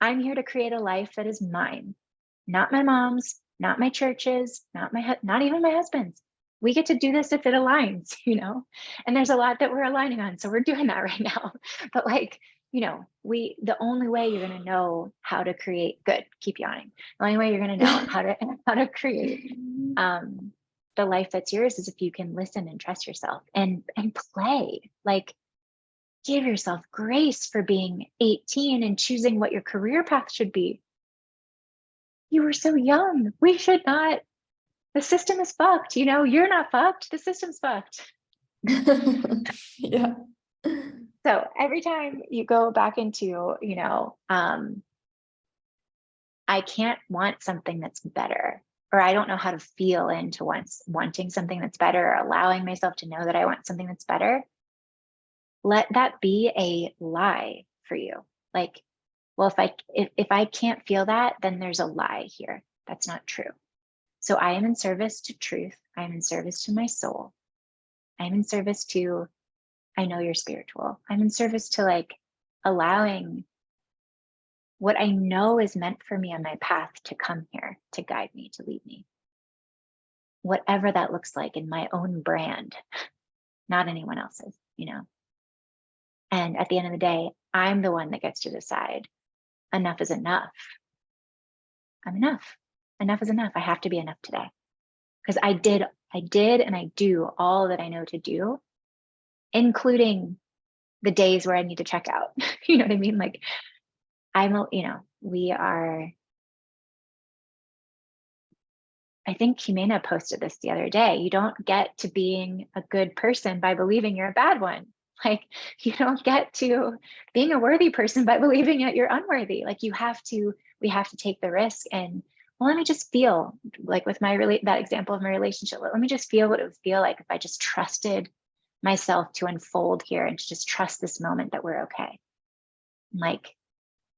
I'm here to create a life that is mine, not my mom's, not my church's, not even my husband's. We get to do this if it aligns, you know, and there's a lot that we're aligning on. So we're doing that right now. But like, you know, the only way you're going to know how to create good, keep yawning. The only way you're going to know how to create the life that's yours is if you can listen and trust yourself and play. Like, give yourself grace for being 18 and choosing what your career path should be. You were so young. We should not. The system is fucked. You know, you're not fucked. The system's fucked. Yeah. So every time you go back into, you know, I can't want something that's better, or I don't know how to feel into wanting something that's better, or allowing myself to know that I want something that's better. Let that be a lie for you. Like, well, if I can't feel that, then there's a lie here. That's not true. So I am in service to truth. I am in service to my soul. I'm in service to, I know you're spiritual. I'm in service to like allowing what I know is meant for me on my path to come here, to guide me, to lead me. Whatever that looks like in my own brand, not anyone else's, you know? And at the end of the day, I'm the one that gets to decide enough is enough. I'm enough. Enough is enough. I have to be enough today. Because I did and I do all that I know to do, including the days where I need to check out. You know what I mean? Like you know, we are, I think Jimena posted this the other day. You don't get to being a good person by believing you're a bad one. Like you don't get to being a worthy person by believing that you're unworthy. Like we have to take the risk and, well, let me just feel like with that example of my relationship, let me just feel what it would feel like if I just trusted myself to unfold here and to just trust this moment that we're okay. Like,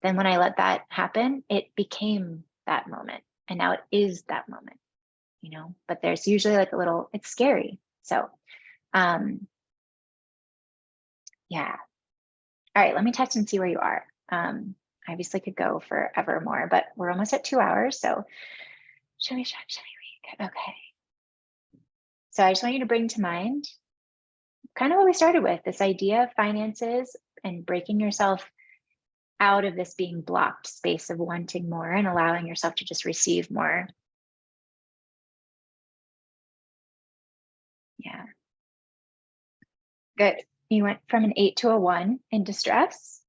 then when I let that happen, it became that moment. And now it is that moment, you know, but there's usually like it's scary. So, yeah. All right, let me test and see where you are. I obviously could go forever more, but we're almost at 2 hours. So show me week. Okay. So I just want you to bring to mind kind of what we started with, this idea of finances and breaking yourself out of this being blocked space of wanting more and allowing yourself to just receive more. Yeah. Good. You went from an 8 to a 1 in distress.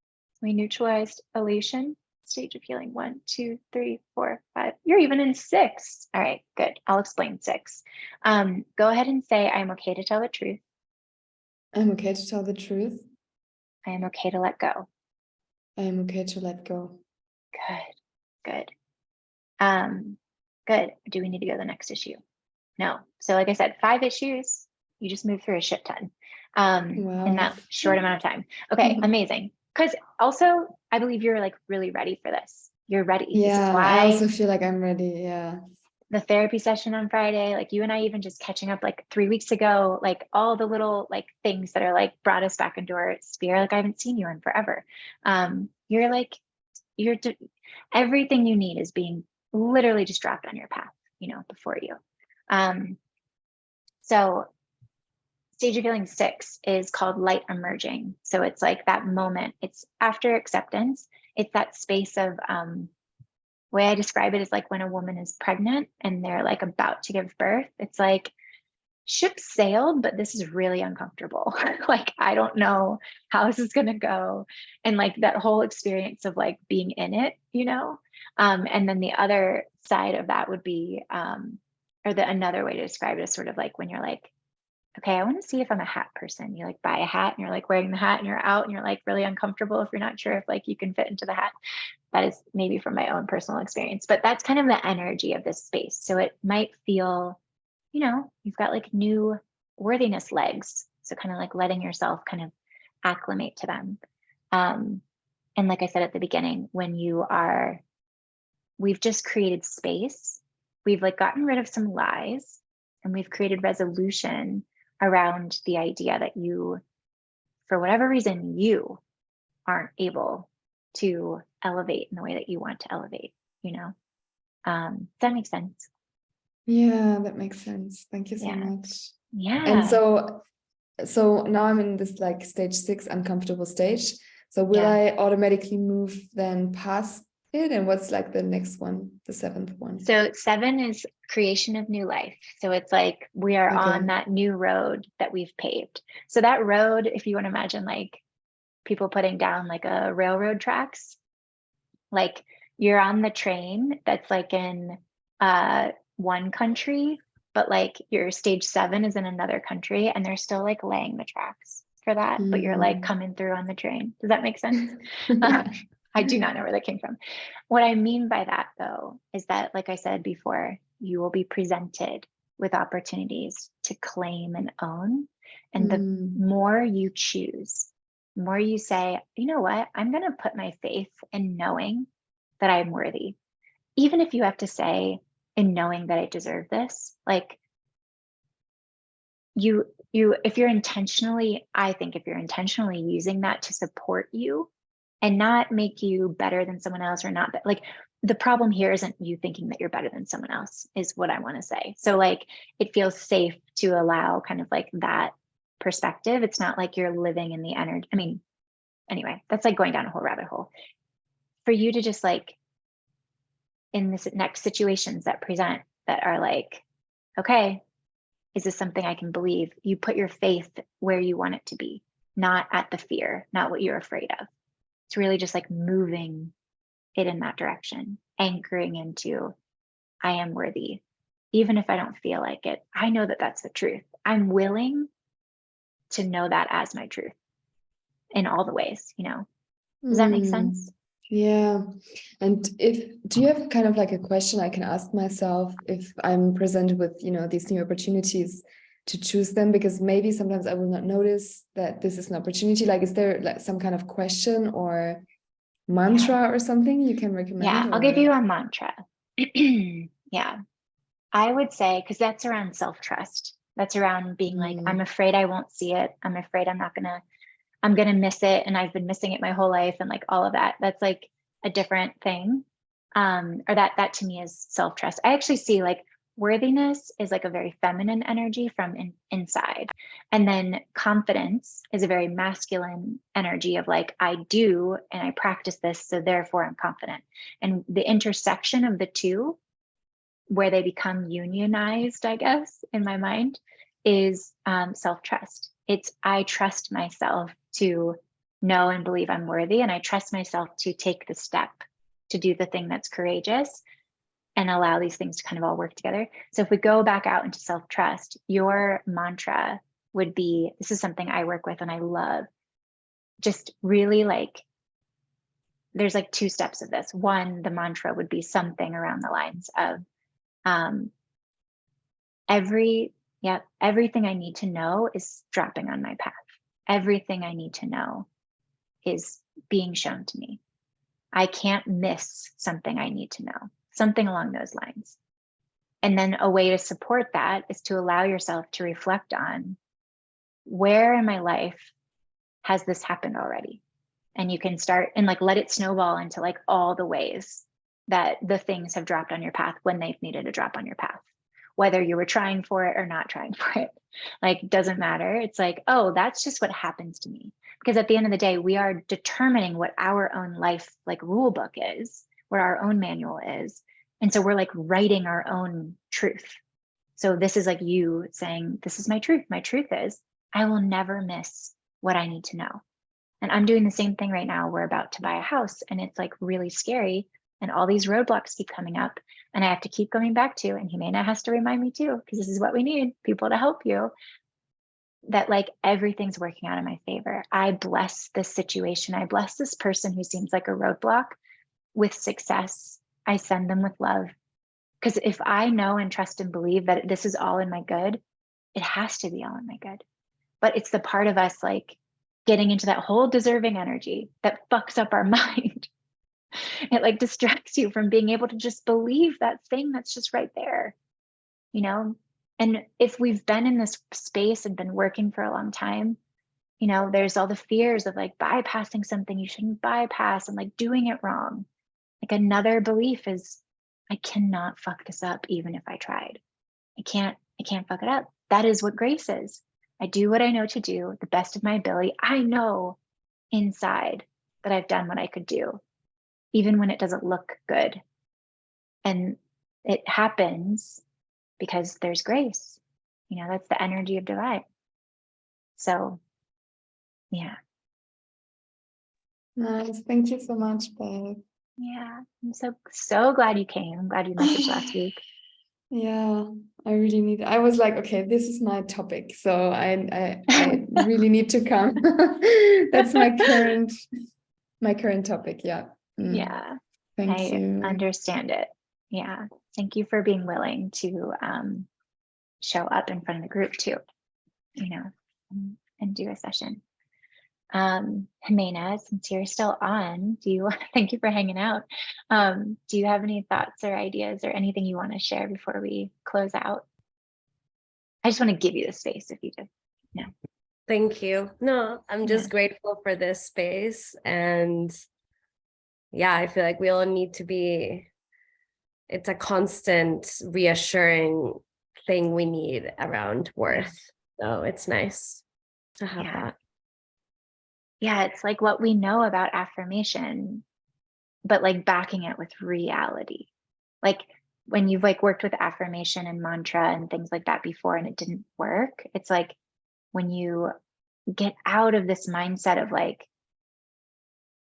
We neutralized elation, stage of healing 1, 2, 3, 4, 5. You're even in 6. All right, good. I'll explain 6. Go ahead and say, I'm okay to tell the truth. I'm okay to tell the truth. I am okay to let go. I am okay to let go. Good. Good. Do we need to go to the next issue? No. So like I said, 5 issues. You just moved through a shit ton in that short amount of time. Okay, amazing. Because also, I believe you're like really ready for this. You're ready. Yeah, this is why I also feel like I'm ready. Yeah. The therapy session on Friday, like you and I even just catching up like 3 weeks ago, like all the little like things that are like brought us back into our sphere. Like I haven't seen you in forever. You're like, everything you need is being literally just dropped on your path, you know, before you. So stage of healing 6 is called light emerging. So it's like that moment, it's after acceptance. It's that space of, way I describe it is like when a woman is pregnant and they're like about to give birth. It's like ship sailed, but this is really uncomfortable. Like, I don't know how this is going to go. And like that whole experience of like being in it, you know? And then the other side of that would be, another way to describe it is sort of like when you're like, okay, I want to see if I'm a hat person. You like buy a hat and you're like wearing the hat and you're out and you're like really uncomfortable if you're not sure if like you can fit into the hat. That is maybe from my own personal experience, but that's kind of the energy of this space. So it might feel, you know, you've got like new worthiness legs. So kind of like letting yourself kind of acclimate to them. And like I said at the beginning, we've just created space. We've like gotten rid of some lies, and we've created resolution around the idea that you, for whatever reason, you aren't able to elevate in the way that you want to elevate, does that make sense? Yeah, that makes sense. Thank you so Yeah. much. Yeah. And so now I'm in this like stage 6 uncomfortable stage. So will Yeah. I automatically move then past it? And what's like the next one, the 7th one? So 7 is creation of new life. So it's like we are Okay. on that new road that we've paved. So that road, if you want to imagine like people putting down like a railroad tracks, like you're on the train that's like in one country, but like your stage 7 is in another country, and they're still like laying the tracks for that, but you're like coming through on the train. Does that make sense? Yeah. I do not know where that came from. What I mean by that, though, is that, like I said before, you will be presented with opportunities to claim and own. And the more you choose, the more you say, you know what, I'm going to put my faith in knowing that I'm worthy. Even if you have to say, in knowing that I deserve this, like if you're intentionally, I think if you're intentionally using that to support you and not make you better than someone else, or not like the problem here isn't you thinking that you're better than someone else, is what I want to say. So like it feels safe to allow kind of like that perspective. It's not like you're living in the energy. I mean, anyway, that's like going down a whole rabbit hole. For you to just like in this next situations that present that are like, okay, is this something I can believe? You put your faith where you want it to be, not at the fear, not what you're afraid of. It's really just like moving it in that direction, anchoring into, I am worthy. Even if I don't feel like it, I know that that's the truth. I'm willing to know that as my truth in all the ways, Does that make sense? Yeah. And do you have kind of like a question I can ask myself if I'm presented with, these new opportunities to choose them? Because maybe sometimes I will not notice that this is an opportunity. Like, is there like some kind of question or mantra or something you can recommend? Yeah, I'll give you a mantra. Yeah, I would say, because that's around self-trust. That's around being like, I'm afraid I won't see it. I'm afraid I'm gonna miss it. And I've been missing it my whole life, and like all of that. That's like a different thing. Or that to me is self-trust. I actually see like worthiness is like a very feminine energy from inside. And then confidence is a very masculine energy of like, I do, and I practice this, so therefore I'm confident. And the intersection of the two, where they become unionized, I guess, in my mind, is self-trust. It's, I trust myself to know and believe I'm worthy, and I trust myself to take the step to do the thing that's courageous and allow these things to kind of all work together. So if we go back out into self-trust, your mantra would be, this is something I work with and I love, just really like, there's like 2 steps of this. One, the mantra would be something around the lines of everything I need to know is dropping on my path. Everything I need to know is being shown to me. I can't miss something I need to know, something along those lines. And then a way to support that is to allow yourself to reflect on, where in my life has this happened already? And you can start and like let it snowball into like all the ways that the things have dropped on your path when they've needed a drop on your path, whether you were trying for it or not trying for it. Like, doesn't matter. It's like, oh, that's just what happens to me. Because at the end of the day, we are determining what our own life like rule book is, what our own manual is. And so we're like writing our own truth. So this is like you saying, this is my truth. My truth is, I will never miss what I need to know. And I'm doing the same thing right now. We're about to buy a house, and it's like really scary. And all these roadblocks keep coming up, and I have to keep going back to, and Humana has to remind me too, because this is what we need, people to help you, that like everything's working out in my favor. I bless this situation. I bless this person who seems like a roadblock with success. I send them with love. Because if I know and trust and believe that this is all in my good, it has to be all in my good. But it's the part of us like getting into that whole deserving energy that fucks up our mind. It like distracts you from being able to just believe that thing that's just right there, you know? And if we've been in this space and been working for a long time, you know, there's all the fears of like bypassing something you shouldn't bypass and like doing it wrong. Like another belief is, I cannot fuck this up even if I tried. I can't fuck it up. That is what grace is. I do what I know to do, the best of my ability. I know inside that I've done what I could do, even when it doesn't look good. And it happens because there's grace. You know, that's the energy of divine. So, yeah. Nice. Thank you so much, Beth. Yeah. I'm so glad you came. I'm glad you messaged last week. Yeah, I really need. I was like, okay, this is my topic, so I really need to come. That's my current topic. Yeah. Yeah. Thank I you. understand it. Yeah. Thank you for being willing to show up in front of the group too, you know, and do a session. Jimena, since you're still on, thank you for hanging out. Do you have any thoughts or ideas or anything you want to share before we close out? I just want to give you the space if you do. No. Thank you. No, I'm just grateful for this space. And yeah, I feel like we all need to be, it's a constant reassuring thing we need around worth. So it's nice to have that. Yeah, it's like what we know about affirmation, but like backing it with reality. Like when you've like worked with affirmation and mantra and things like that before and it didn't work, it's like when you get out of this mindset of like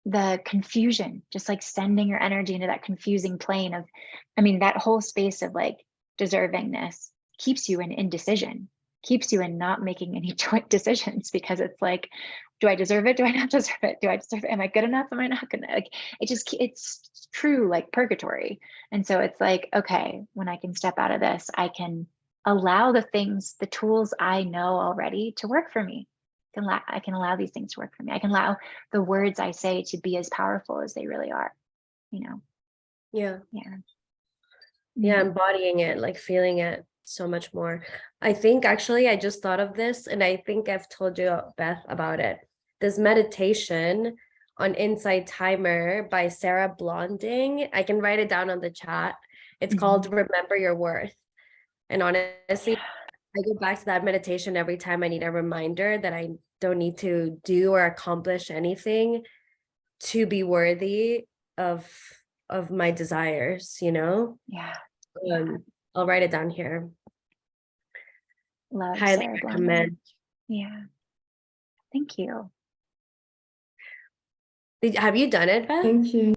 the confusion, just like sending your energy into that confusing plane of, I mean, that whole space of like deservingness keeps you in indecision, keeps you in not making any joint decisions, because it's like, do I deserve it? Do I not deserve it? Do I deserve it? Am I good enough? Am I not good enough? Like it's true, like purgatory. And so it's like, okay, when I can step out of this, I can allow the things, the tools I know already to work for me. I can allow these things to work for me. I can allow the words I say to be as powerful as they really are, you know? Yeah. Yeah. Embodying it, like feeling it so much more. I think actually I just thought of this, and I think I've told you, Beth, about it. This meditation on Insight Timer by Sarah Blonding. I can write it down on the chat. It's called Remember Your Worth. And honestly, I go back to that meditation every time I need a reminder that I don't need to do or accomplish anything to be worthy of my desires, you know? I'll write it down here. Love Highly Sarah recommend. Blondin. Yeah. Thank you. Have you done it, Beth? Thank you.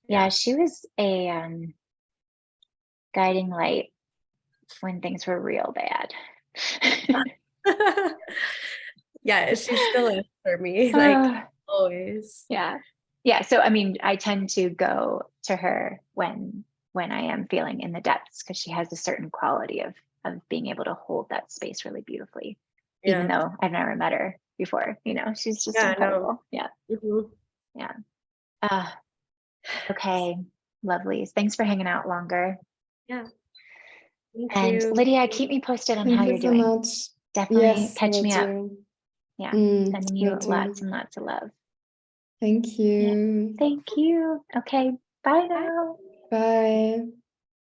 Yeah, she was a guiding light when things were real bad. Yeah, she still is for me, like always. Yeah. So I mean, I tend to go to her when I am feeling in the depths, because she has a certain quality of being able to hold that space really beautifully, even though I've never met her before. You know, she's just incredible. Yeah. Okay, lovely. Thanks for hanging out longer. Yeah. Thank And you. Lydia, keep me posted on Thank how you you're so doing. much. Definitely Yes, catch will me up. do. Yeah, sending you will do. lots and lots of love. Thank you. Thank you. Okay, bye now. Bye.